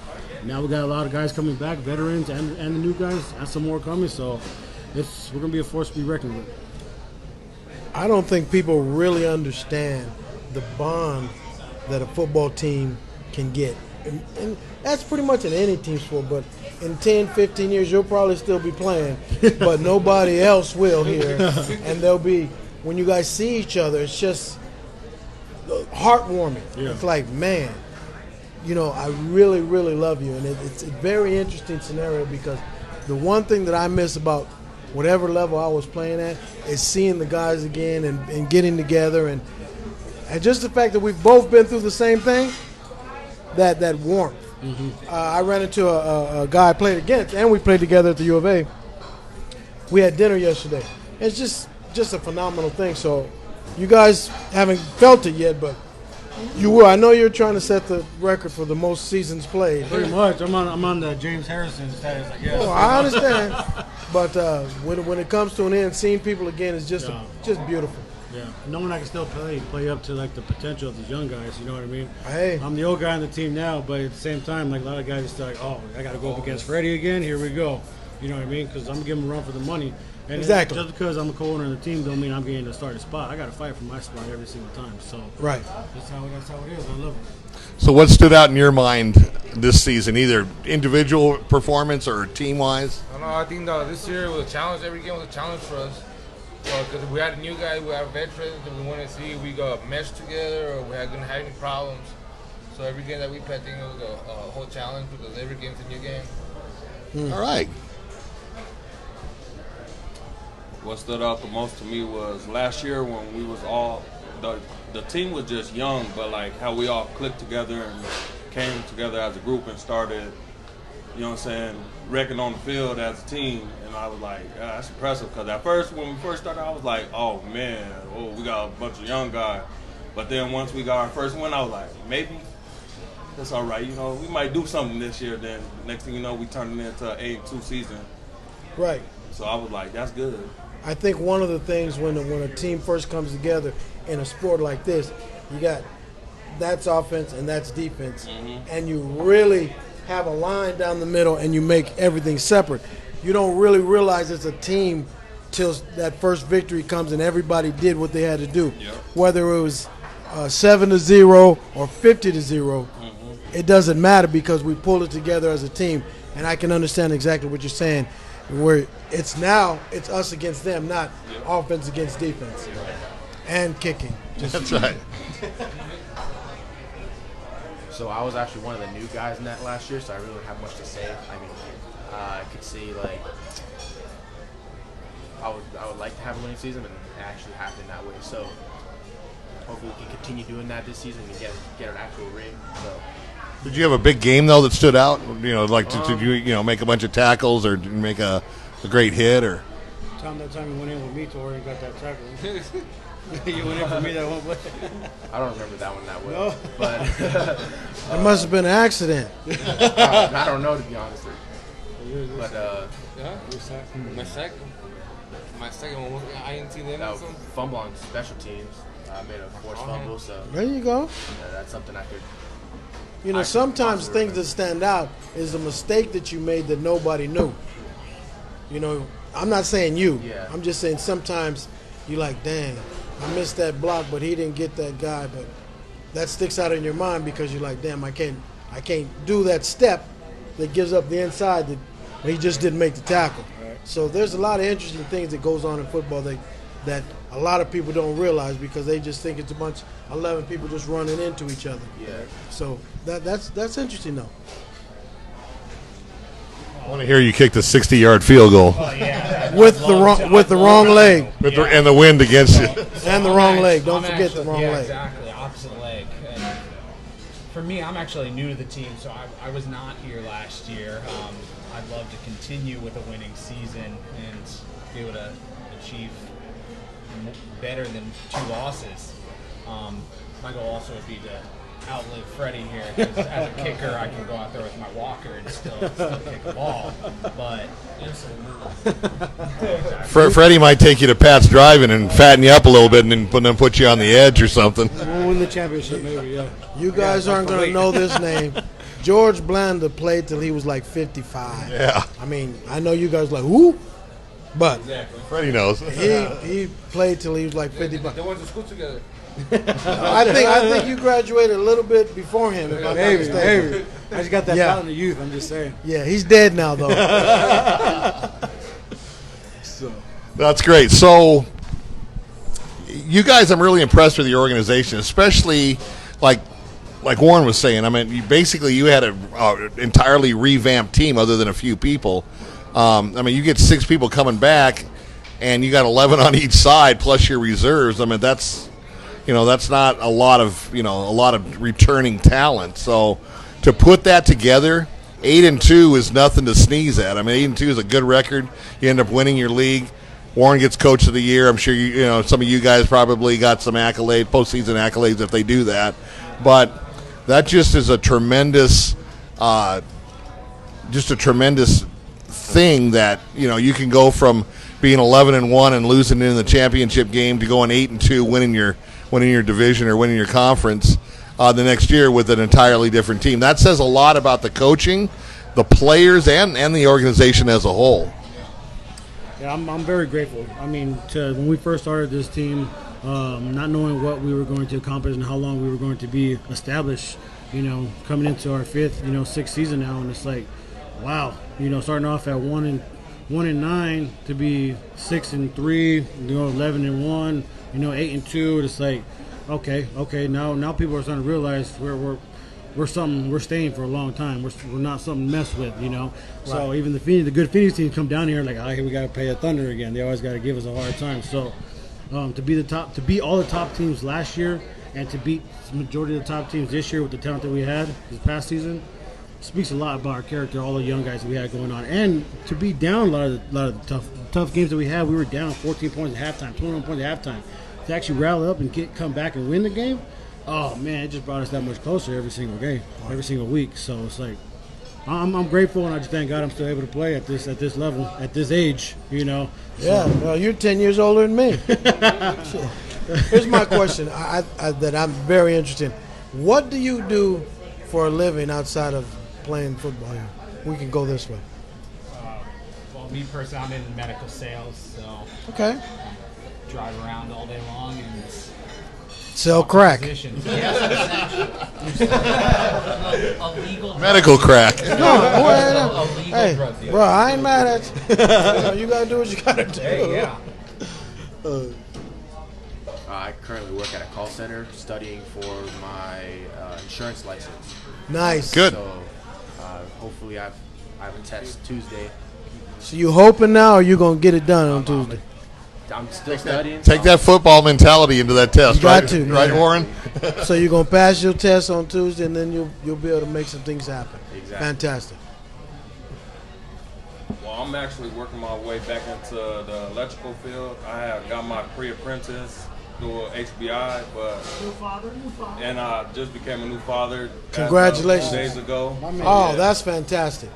now we got a lot of guys coming back, veterans and the new guys, and some more coming. So we're gonna be a force to be reckoned with. I don't think people really understand the bond that a football team can get. And that's pretty much in any team sport, but in 10, 15 years, you'll probably still be playing, but nobody else will here. And there'll be, when you guys see each other, it's just heartwarming. Yeah. It's like, man, I really, really love you. And it's a very interesting scenario, because the one thing that I miss about whatever level I was playing at is seeing the guys again and getting together. And And just the fact that we've both been through the same thing, that warmth. I ran into a guy I played against, and we played together at the U of A. We had dinner yesterday. It's just a phenomenal thing. So you guys haven't felt it yet, but you will. I know you're trying to set the record for the most seasons played. Pretty much. I'm on the James Harrison status, I guess. Oh, I understand. But when it comes to an end, seeing people again is just beautiful. Yeah, knowing I can still play up to like the potential of these young guys. You know what I mean? Hey, I'm the old guy on the team now, but at the same time, like a lot of guys are still like, oh, I got to go up against Freddie again. Here we go. You know what I mean? Because I'm giving him a run for the money. And exactly. Just because I'm a co-owner of the team don't mean I'm getting to start a spot. I got to fight for my spot every single time. So right. That's how it is. I love it. So what stood out in your mind this season, either individual performance or team-wise? I don't know. I think this year was a challenge. Every game was a challenge for us. Because we had a new guy, we had veterans, and we wanted to see if we got meshed together or we had going to have any problems. So every game that we played, I think it was a whole challenge because every game's a new game. All right. What stood out the most to me was last year when we was all the team was just young, but like how we all clicked together and came together as a group and started, you know what I'm saying, wrecking on the field as a team. And I was like, yeah, that's impressive. Because at first, when we first started, I was like, oh man, we got a bunch of young guys. But then once we got our first win, I was like, maybe that's all right. You know, we might do something this year. Then next thing you know, we turned it into an 8-2 season. Right. So I was like, that's good. I think one of the things when a team first comes together in a sport like this, you got that's offense and that's defense, and you really have a line down the middle and you make everything separate. You don't really realize it's a team till that first victory comes and everybody did what they had to do. Yep. Whether it was 7-0 or 50-0, it doesn't matter because we pulled it together as a team. And I can understand exactly what you're saying. Where it's us against them, not offense against defense, and kicking. That's right. So I was actually one of the new guys in that last year, so I really don't have much to say. I mean, I could see like I would like to have a winning season, and it actually happened that way. So hopefully we can continue doing that this season and get an actual ring. So. Did you have a big game though that stood out? You know, like did you make a bunch of tackles or make a great hit or? That time you went in with me, Tori, and got that tackle. You went in for me that one play. I don't remember that one that well, but it must have been an accident. I don't know, to be honest with you. But my second one was INT then. That was fumble on special teams. I made a forced fumble, so There you go. That's something I could. You know, sometimes things that stand out is a mistake that you made that nobody knew. You know, I'm not saying you. Yeah. I'm just saying sometimes you're like, dang, I missed that block, but he didn't get that guy. But that sticks out in your mind because you're like, damn, I can't do that step that gives up the inside that he just didn't make the tackle. Right. So there's a lot of interesting things that goes on in football that a lot of people don't realize because they just think it's a bunch 11 people just running into each other. Yeah. So that's interesting though. I want to hear you kick the 60-yard field goal with the wrong leg and the wind against you. And the wrong leg. Don't forget the wrong leg. Exactly, opposite leg. And for me, I'm actually new to the team, so I was not here last year. I'd love to continue with a winning season and be able to achieve better than 2 losses. My goal also would be to outlive Freddie here, because as a kicker, I can go out there with my walker and still kick the ball. But Freddie might take you to Pat's Driving and fatten you up a little bit and then put you on the edge or something. We'll win the championship, maybe. Yeah. You guys aren't going to know this name. George Blanda played till he was like 55. Yeah. I mean, I know you guys are like, who? But Freddie knows. He played till he was like 55. They went to school together. I think you graduated a little bit before him, if I'm not mistaken. Maybe. I just got that talent of youth, I'm just saying. Yeah, he's dead now, though. That's great. So, you guys, I'm really impressed with your organization, especially like Warren was saying. I mean, you had an entirely revamped team other than a few people. I mean, you get 6 people coming back, and you got 11 on each side plus your reserves. I mean, that's that's not a lot of returning talent. So to put that together, 8-2 is nothing to sneeze at. I mean, 8-2 is a good record. You end up winning your league. Warren gets Coach of the Year. I'm sure some of you guys probably got some postseason accolades if they do that. But that just is a tremendous thing that you can go from being 11-1 and losing in the championship game to going 8-2, winning your division or winning your conference the next year with an entirely different team. That says a lot about the coaching, the players, and the organization as a whole. Yeah, I'm very grateful. I mean, when we first started this team, not knowing what we were going to accomplish and how long we were going to be established, coming into our sixth season now, and it's like, wow, starting off at 1-9 to be 6-3, 11-1, 8-2. It's like, okay, now people are starting to realize we're staying for a long time. We're not something to mess with, Right. So even the good Phoenix teams come down here like, here we got to play the Thunder again. They always got to give us a hard time. So to beat all the top teams last year and to beat the majority of the top teams this year with the talent that we had this past season speaks a lot about our character, all the young guys that we had going on, and to be down a lot of the tough games that we had. We were down 14 points at halftime, 21 points at halftime. To actually rally up and come back and win the game. Oh man, it just brought us that much closer every single game, every single week. So it's like, I'm grateful, and I just thank God I'm still able to play at this level, at this age, Yeah, well, you're 10 years older than me. Here's my question that I'm very interested in. What do you do for a living outside of playing football here? We can go this way. Well, me personally, I'm in medical sales, so okay. Drive around all day long and sell crack. Medical crack. Hey, bro, I ain't mad at you. You gotta do what you gotta do. Hey, yeah. I currently work at a call center studying for my insurance license. Nice. Good. So hopefully I have a test Tuesday. So you hoping now, or you gonna get it done on Tuesday? I'm still studying. Take that football mentality into that test, You got right? to, right, man. Warren? So you're gonna pass your test on Tuesday, and then you'll be able to make some things happen. Exactly. Fantastic. Well, I'm actually working my way back into the electrical field. I have got my pre-apprentice through HBI, and I just became a new father. Congratulations. 2 days ago. Oh, that's fantastic.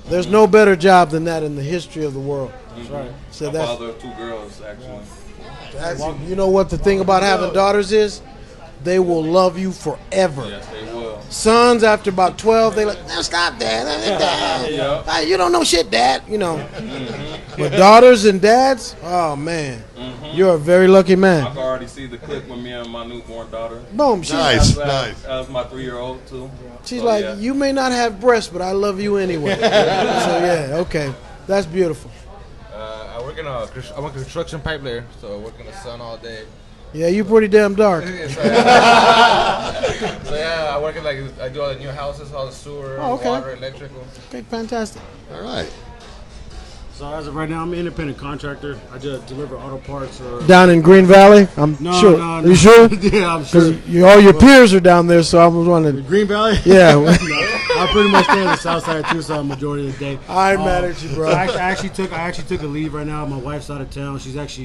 There's no better job than that in the history of the world. That's right. So I'm father of 2 girls, actually. You know what the thing about having daughters is? They will love you forever. Yes, they will. Sons, after about 12, they like, stop, Dad. Yeah. Hey, you don't know shit, Dad. But daughters and dads, oh man, you're a very lucky I man. can already see the clip with me and my newborn daughter. Boom. She's Nice. That was my 3-year-old too. She's So, like, yeah. you may not have breasts, but I love you anyway. So yeah, okay, that's beautiful. I'm a construction pipe layer, so I work in the sun all day. Yeah, you pretty damn dark. So yeah, I work in I do all the new houses, all the sewer, Oh, okay. water, electrical. Okay, fantastic. All right. So as of right now, I'm an independent contractor. I just deliver auto parts or. Down in Green Valley, I'm No, sure. no, Are no. you sure? Yeah, I'm sure. Because all your peers are down there, so I was wondering. Green Valley? Yeah. No, I pretty much stay on the south side of Tucson majority of the day. I ain't mad at you, bro. I actually took a leave right now. My wife's out of town. She works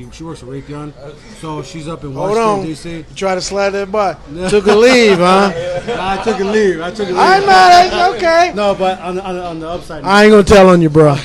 at Raytheon, so she's up in Hold Washington on. D.C. You try to slide that by. Took a leave, huh? I took a leave. I ain't mad at you. Okay. No, but on the upside, I ain't gonna tell on you, bro.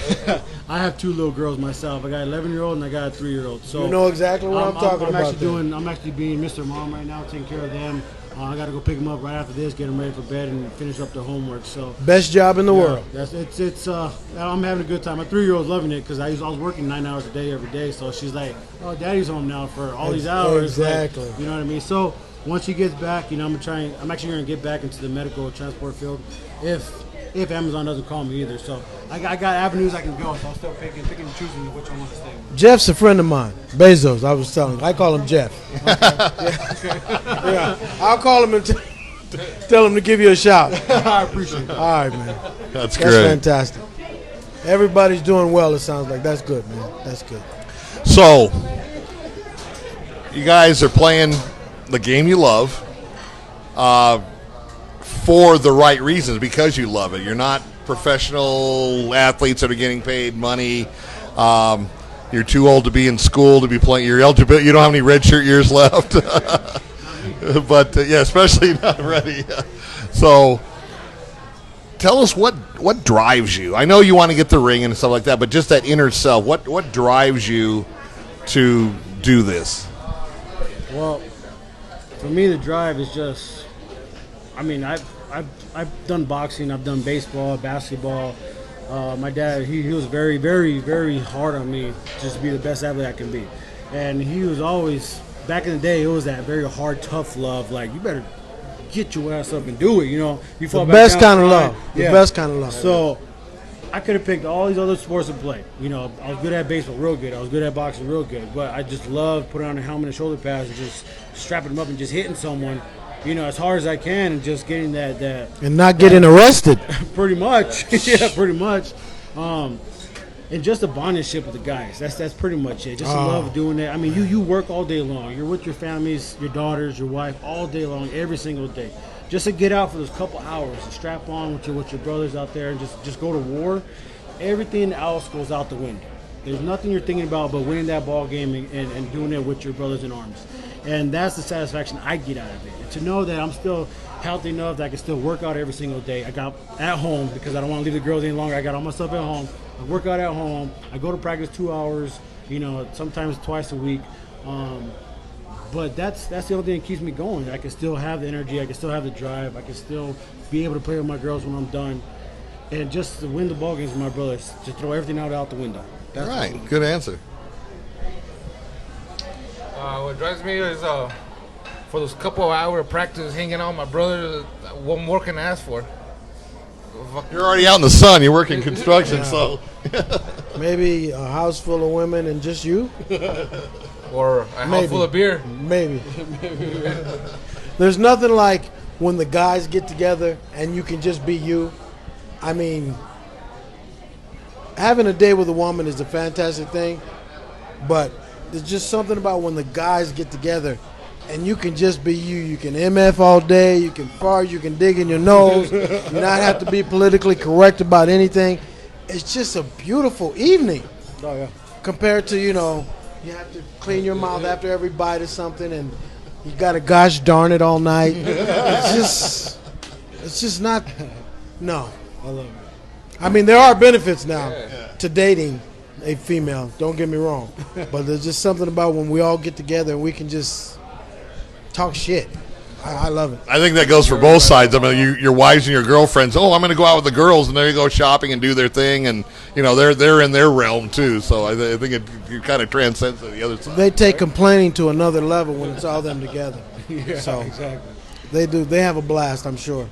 I have 2 little girls myself. I got an 11-year-old and I got a 3-year-old. So You know exactly what I'm talking about. I'm actually being Mr. Mom right now, taking care of them. I got to go pick them up right after this, get them ready for bed, and finish up their homework. So Best job in the world. I'm having a good time. My 3-year-old's loving it because I was working 9 hours a day every day. So she's like, "Oh, Daddy's home now for all these hours." Exactly. Like, you know what I mean? So once she gets back, I'm actually going to get back into the medical transport field if Amazon doesn't call me either. So I got avenues I can go. So I'm still picking and choosing which one I want to stay with. Jeff's a friend of mine. Bezos, I was telling you. I call him Jeff. Yeah. I'll call him and tell him to give you a shout. I appreciate that. All right, man. That's That's great. fantastic. Everybody's doing well, it sounds like. That's good, man. That's good. So, you guys are playing the game you love for the right reasons because you love it. You're not professional athletes that are getting paid money. You're too old to be in school to be playing. You're eligible. You don't have any redshirt years left. But, yeah, especially not ready. So tell us what drives you. I know you want to get the ring and stuff like that, but just that inner self, what drives you to do this? Well, for me, the drive is just, I mean, I've done boxing, I've done baseball, basketball. My dad, he was very, very, very hard on me just to be the best athlete I can be. And he was always, back in the day, it was that very hard, tough love. Like, you better get your ass up and do it, you know. You fall The back best down, kind of cry. love. The best kind of love. So I could have picked all these other sports to play. You know, I was good at baseball, real good. I was good at boxing, real good. But I just loved putting on a helmet and shoulder pads and just strapping them up and just hitting someone, you know, as hard as I can and just getting that And not getting arrested. pretty much. Yeah, pretty much. And just the bondingship with the guys. That's pretty much it. Just the love of doing that. I mean, you work all day long. You're with your families, your daughters, your wife, all day long, every single day. Just to get out for those couple hours and strap on with your brothers out there and just go to war, everything else goes out the window. There's nothing you're thinking about but winning that ball game and doing it with your brothers in arms. And that's the satisfaction I get out of it. And to know that I'm still healthy enough that I can still work out every single day. I got at home because I don't want to leave the girls any longer. I got all my stuff at home. I work out at home. I go to practice 2 hours, you know, sometimes twice a week. But that's the only thing that keeps me going. I can still have the energy. I can still have the drive. I can still be able to play with my girls when I'm done. And just to win the ball games with my brothers, to throw everything out the window. That's Right. Good answer. What drives me is for those couple of hours of practice, hanging out with my brother. What more can I ask for? You're already out in the sun. You're working construction, so. Maybe a house full of women and just you? Or a house full of beer. Maybe. There's nothing like when the guys get together and you can just be you. I mean, having a day with a woman is a fantastic thing, but there's just something about when the guys get together and you can just be you. You can MF all day, you can fart, you can dig in your nose, you not have to be politically correct about anything. It's just a beautiful evening. Oh, yeah. Compared to, you know, you have to clean your mouth after every bite of something and you got to gosh darn it all night. It's just not, no. I love it. I mean, there are benefits now to dating a female, don't get me wrong. But there's just something about when we all get together and we can just talk shit. I love it. I think that goes for both sides. I mean, your wives and your girlfriends. Oh, I'm going to go out with the girls, and there you go shopping and do their thing, and you know they're in their realm too. So I think it kind of transcends to the other side. They take complaining to another level when it's all them together. Yeah, So exactly. they do. They have a blast, I'm sure.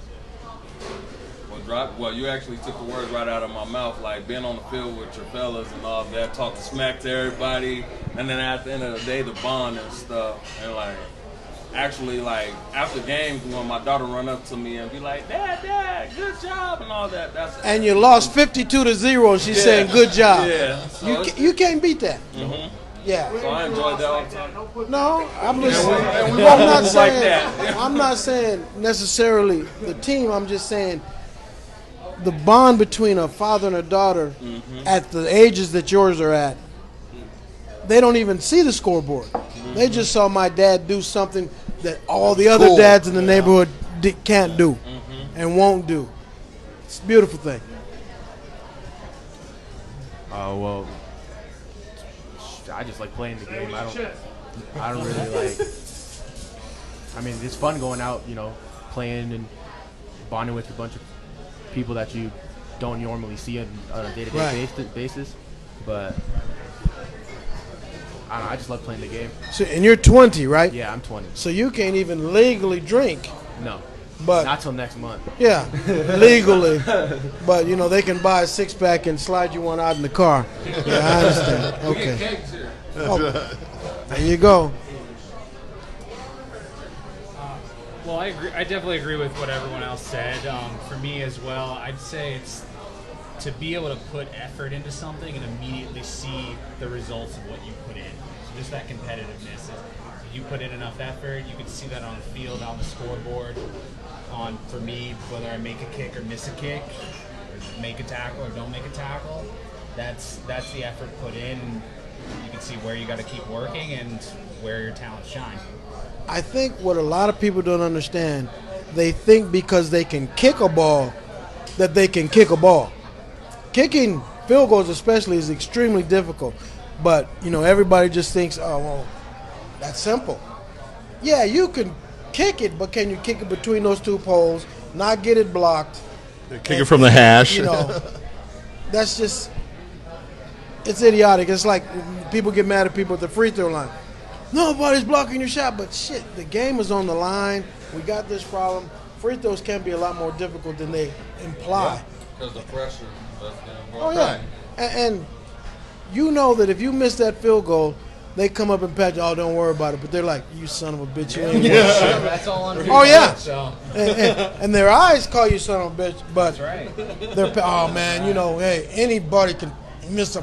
Well, you actually took the words right out of my mouth. Like being on the field with your fellas and all that, talk to smack to everybody, and then at the end of the day, the bond and stuff, and like. Actually, like after games, when my daughter run up to me and be like, "Dad, good job," and all that. And you lost 52-0, and she's saying, "Good job." Yeah, so You can't beat that. Mhm. Yeah. So I enjoyed that all the time. No, I'm just. we I'm not like saying. that. I'm not saying necessarily the team. I'm just saying the bond between a father and a daughter at the ages that yours are at. They don't even see the scoreboard. They just saw my dad do something that all the other dads in the neighborhood can't do and won't do. It's a beautiful thing. Well, I just like playing the game. I don't really like. I mean, it's fun going out, you know, playing and bonding with a bunch of people that you don't normally see on a day-to-day basis. But I don't know, I just love playing the game. So, and you're 20, right? Yeah, I'm 20. So you can't even legally drink. No, But not till next month. yeah, legally. But you know they can buy a 6-pack and slide you one out in the car. Yeah, I understand. Okay. Oh, there you go. Well, I agree. I definitely agree with what everyone else said. For me as well, I'd say it's to be able to put effort into something and immediately see the results of what you put in. So just that competitiveness. If you put in enough effort, you can see that on the field, on the scoreboard. For me, whether I make a kick or miss a kick, or make a tackle or don't make a tackle, that's the effort put in. You can see where you got to keep working and where your talents shine. I think what a lot of people don't understand, they think because they can kick a ball that they can kick a ball. Kicking field goals especially is extremely difficult. But, everybody just thinks, oh, well, that's simple. Yeah, you can kick it, but can you kick it between those two poles, not get it blocked? Kick it from the hash. That's just, it's idiotic. It's like people get mad at people at the free throw line. Nobody's blocking your shot, but shit, the game is on the line. We got this problem. Free throws can be a lot more difficult than they imply. Because the pressure. Oh, yeah. And you know that if you miss that field goal, they come up and pat you, oh, don't worry about it. But they're like, you son of a bitch, you ain't worth shit. That's all on Oh, yeah. So. And their eyes call you son of a bitch, but That's right. they're, oh, man, hey, anybody can miss a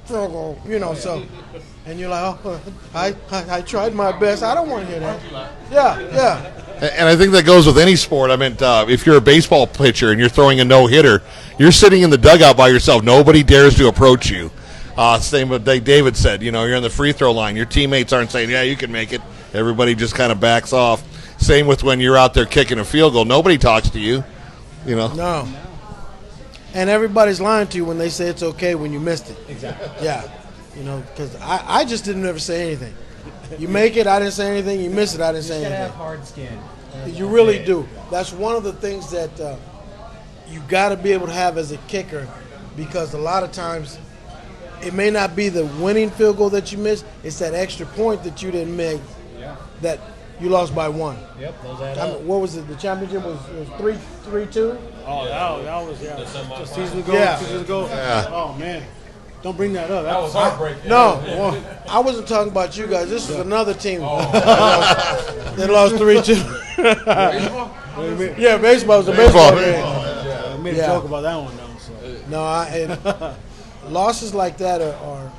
field goal, so. And you're like, oh, I tried my best. I don't want to hear that. Yeah. And I think that goes with any sport. I mean, if you're a baseball pitcher and you're throwing a no-hitter, you're sitting in the dugout by yourself. Nobody dares to approach you. Same with like David said, you're in the free throw line. Your teammates aren't saying, yeah, you can make it. Everybody just kind of backs off. Same with when you're out there kicking a field goal. Nobody talks to you, No. And everybody's lying to you when they say it's okay when you missed it. Exactly. Yeah. Because I just didn't ever say anything. You make it, I didn't say anything. You miss it, I didn't say anything. You gotta have hard skin. You really do. That's one of the things that you got to be able to have as a kicker, because a lot of times it may not be the winning field goal that you missed. It's that extra point that you didn't make that you lost by one. Yep, those add up. What was it? The championship was 3-2? Oh, that was just season ago. Yeah. 2 seasons ago. Yeah. Oh man, don't bring that up. That was heartbreaking. No, well, I wasn't talking about you guys. This was another team that lost 3-2. Yeah, baseball was a baseball game. I made a joke about that one though. So. No, losses like that are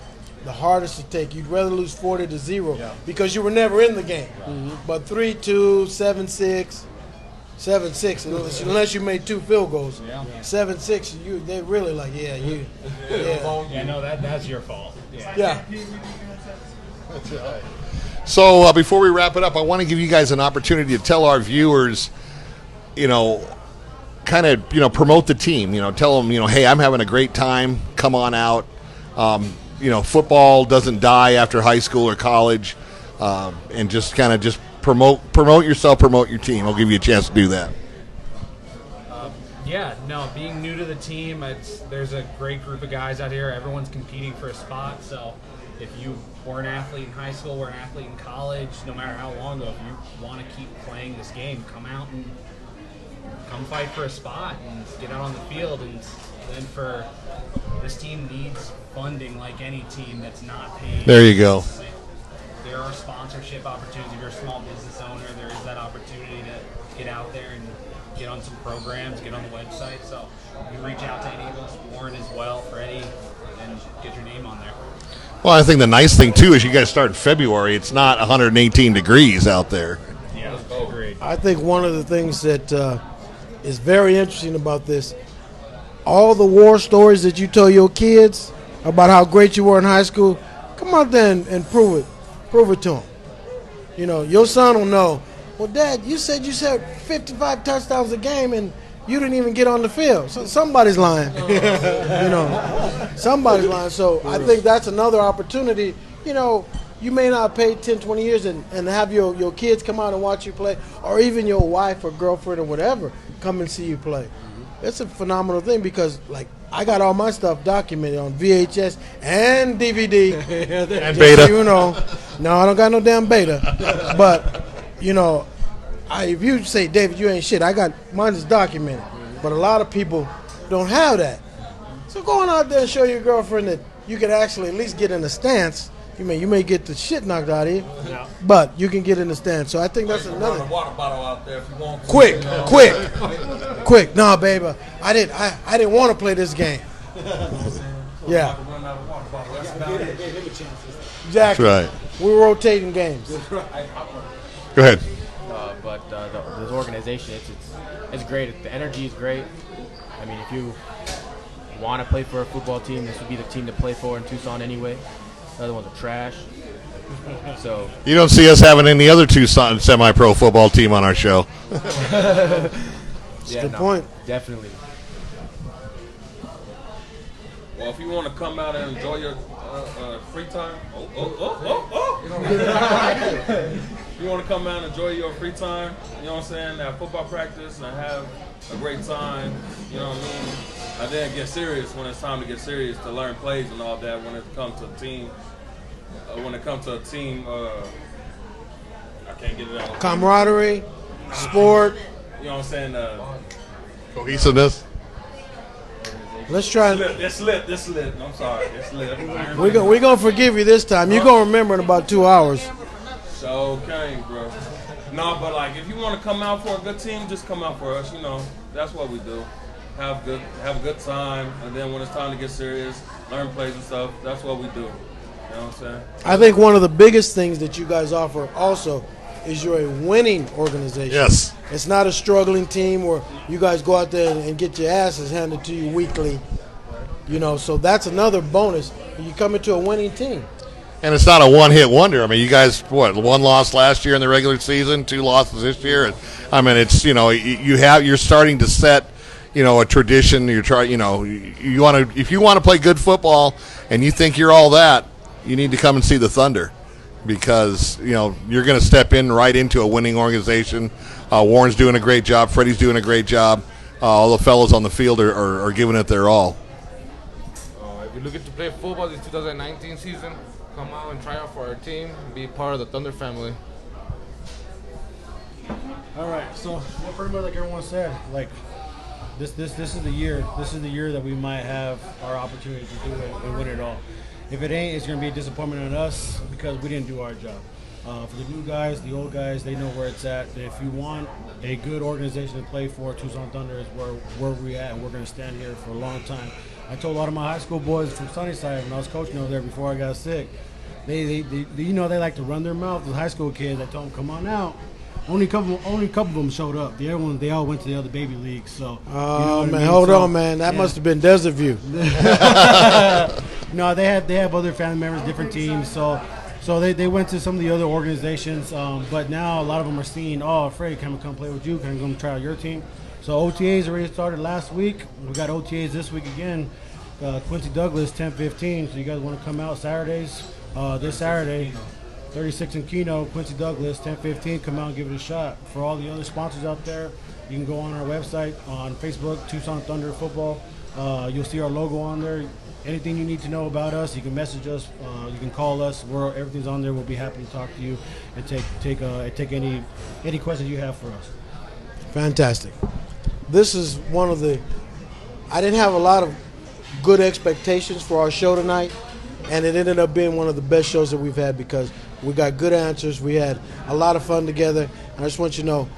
the hardest to take. You'd rather lose 40-0 because you were never in the game. Mm-hmm. But 3-2, 7-6, 7-6, unless you made 2 field goals. 7-6, they really like, that's your fault. Yeah. That's right. So before we wrap it up, I want to give you guys an opportunity to tell our viewers, kind of, promote the team. Tell them, hey, I'm having a great time. Come on out. Football doesn't die after high school or college, and just kind of promote yourself, promote your team. I'll give you a chance to do that. Being new to the team, there's a great group of guys out here. Everyone's competing for a spot. So if you were an athlete in high school, were an athlete in college, no matter how long ago, if you want to keep playing this game, come out and come fight for a spot and get out on the field. And then this team needs funding like any team that's not paying. There you go. There are sponsorship opportunities. If you're a small business owner, there is that opportunity to get out there and get on some programs, get on the website. So you reach out to any of us, Warren as well, Freddie, and get your name on there. Well, I think the nice thing, too, is you guys start in February. It's not 118 degrees out there. Yeah, agreed. I think one of the things that is very interesting about this, all the war stories that you tell your kids about how great you were in high school, come out there and prove it. Prove it to them. Your son will know, well, Dad, you said 55 touchdowns a game and you didn't even get on the field. So somebody's lying. Somebody's lying. So I think that's another opportunity. You may not pay 10, 20 years and have your kids come out and watch you play, or even your wife or girlfriend or whatever come and see you play. It's a phenomenal thing because, I got all my stuff documented on VHS and DVD. And beta. No, I don't got no damn beta. But, if you say, David, you ain't shit, mine is documented. But a lot of people don't have that. So going out there and show your girlfriend that you can actually at least get in the stance. You may get the shit knocked out of you, but you can get in the stance. So I think that's another. Run a water bottle out there if you want to. Quick. No, baby, I didn't want to play this game. Yeah. Exactly. That's right. we're rotating games. Go ahead. But this organization, it's great. The energy is great. I mean, if you want to play for a football team, this would be the team to play for in Tucson anyway. The other ones are trash. So You don't see us having any other Tucson semi-pro football team on our show. Good point. Definitely. Well, if you want to come out and enjoy your free time, you want to come out and enjoy your free time, you know what I'm saying, have football practice and have a great time, you know what I mean, and then get serious when it's time to get serious, to learn plays and all that when it comes to a team. I can't get it out. Camaraderie, sport. You know what I'm saying? Cohesiveness. Let's try. It's lit. I'm sorry. It's lit. We're gonna forgive you this time. You're gonna remember in about 2 hours. So okay, bro. No, but like if you want to come out for a good team, just come out for us. You know, that's what we do. Have a good time, and then when it's time to get serious, learn plays and stuff. That's what we do. You know what I'm saying? I think one of the biggest things that you guys offer also is you're a winning organization. Yes. It's not a struggling team where you guys go out there and get your asses handed to you weekly. You know, so that's another bonus. You come into a winning team. And it's not a one-hit wonder. I mean, you guys, one loss last year in the regular season, 2 losses this year. I mean, it's, you're starting to set, a tradition. You're trying, if you want to play good football and you think you're all that, you need to come and see the Thunder, because you're going to step in right into a winning organization. Warren's doing a great job. Freddie's doing a great job. All the fellas on the field are giving it their all. If you're looking to play football this 2019 season, come out and try out for our team, be part of the Thunder family. All right, so pretty much like everyone said, like this is the year. This is the year that we might have our opportunity to do it and win it all. If it ain't, it's going to be a disappointment on us because we didn't do our job. For the new guys, the old guys, they know where it's at. If you want a good organization to play for, Tucson Thunder is where we're at, and we're going to stand here for a long time. I told a lot of my high school boys from Sunnyside when I was coaching over there before I got sick, they like to run their mouth. The high school kids, I told them, come on out. Only a couple of them showed up. The other ones, they all went to the other baby leagues. So, hold on, man. That must have been Desert View. No, they have other family members, different teams. So they went to some of the other organizations. But now a lot of them are seeing, Freddie, can we come play with you? Can we come try out your team? So OTAs already started last week. We got OTAs this week again. Quincy Douglas, 10-15. So you guys want to come out Saturdays? This Saturday, 36 in Keno, Quincy Douglas, 10-15. Come out and give it a shot. For all the other sponsors out there, you can go on our website, on Facebook, Tucson Thunder Football. You'll see our logo on there. Anything you need to know about us, you can message us. You can call us. Everything's on there. We'll be happy to talk to you and take any questions you have for us. Fantastic. This is one of the. I didn't have a lot of good expectations for our show tonight, and it ended up being one of the best shows that we've had because we got good answers. We had a lot of fun together, and I just want you to know,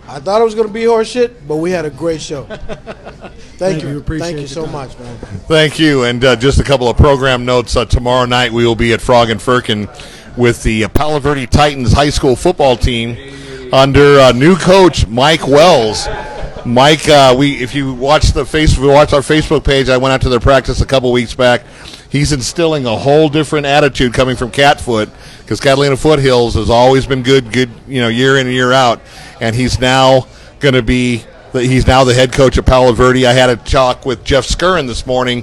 I thought it was going to be horse shit, but we had a great show. Thank you. Thank you so much, man. Thank you. And just a couple of program notes. Tomorrow night we will be at Frog and Firkin with the Palo Verde Titans high school football team under new coach Mike Wells. Mike, if you watch our Facebook page, I went out to their practice a couple weeks back. He's instilling a whole different attitude coming from Catfoot, because Catalina Foothills has always been good, year in and year out, and he's now the head coach of Palo Verde. I had a talk with Jeff Skurin this morning,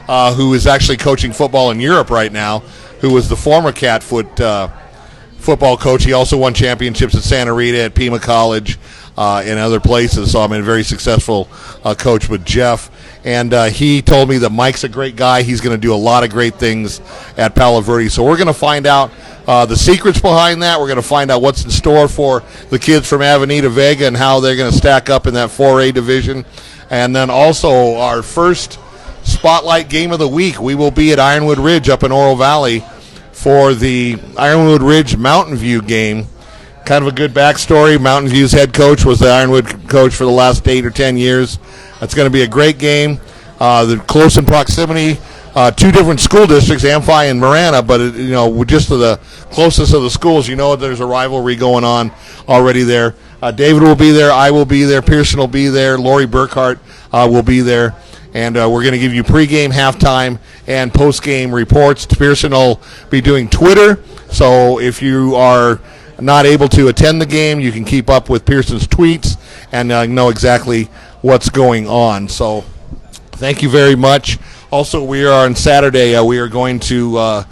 who is actually coaching football in Europe right now, who was the former Catfoot football coach. He also won championships at Santa Rita, at Pima College, and other places. So I'm a very successful coach with Jeff. And he told me that Mike's a great guy. He's going to do a lot of great things at Palo Verde. So we're going to find out the secrets behind that. We're going to find out what's in store for the kids from Avenida Vega and how they're going to stack up in that 4A division. And then also our first Spotlight game of the week. We will be at Ironwood Ridge up in Oro Valley for the Ironwood Ridge Mountain View game. Kind of a good backstory. Mountain View's head coach was the Ironwood coach for the last 8 or 10 years. It's going to be a great game. They're close in proximity two different school districts, Amphi and Marana, but just to the closest of the schools, there's a rivalry going on already there. David will be there, I will be there, Pearson will be there, Lori Burkhart will be there, and we're going to give you pregame, halftime, and postgame reports. Pearson will be doing Twitter, so if you are not able to attend the game, you can keep up with Pearson's tweets and know exactly what's going on. So thank you very much. Also, we are on Saturday. We are going to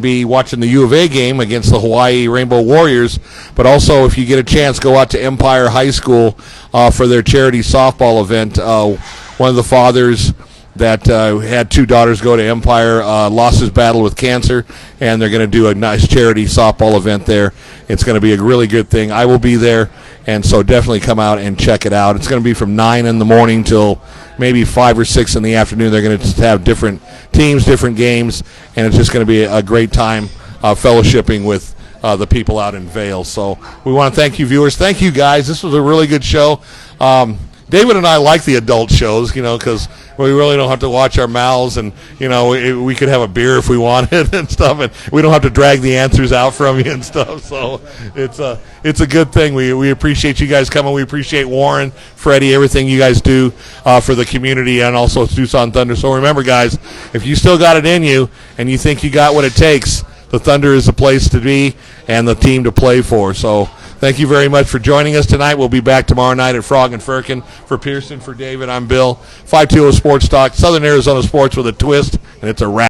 be watching the U of A game against the Hawaii Rainbow Warriors. But also, if you get a chance, go out to Empire High School for their charity softball event. One of the fathers that had two daughters go to Empire lost his battle with cancer, and they're going to do a nice charity softball event there. It's going to be a really good thing. I will be there, and so definitely come out and check it out. It's going to be from 9 in the morning till maybe 5 or 6 in the afternoon. They're going to just have different teams, different games, and it's just going to be a great time fellowshipping with the people out in Vail. So we want to thank you, viewers. Thank you, guys. This was a really good show. David and I like the adult shows, because we really don't have to watch our mouths, and we could have a beer if we wanted and stuff, and we don't have to drag the answers out from you and stuff. So it's a good thing. We appreciate you guys coming. We appreciate Warren, Freddie, everything you guys do for the community and also Tucson Thunder. So remember, guys, if you still got it in you and you think you got what it takes, the Thunder is the place to be and the team to play for. So thank you very much for joining us tonight. We'll be back tomorrow night at Frog and Firkin. For Pearson, for David, I'm Bill. 520 Sports Talk, Southern Arizona Sports with a twist, and it's a wrap.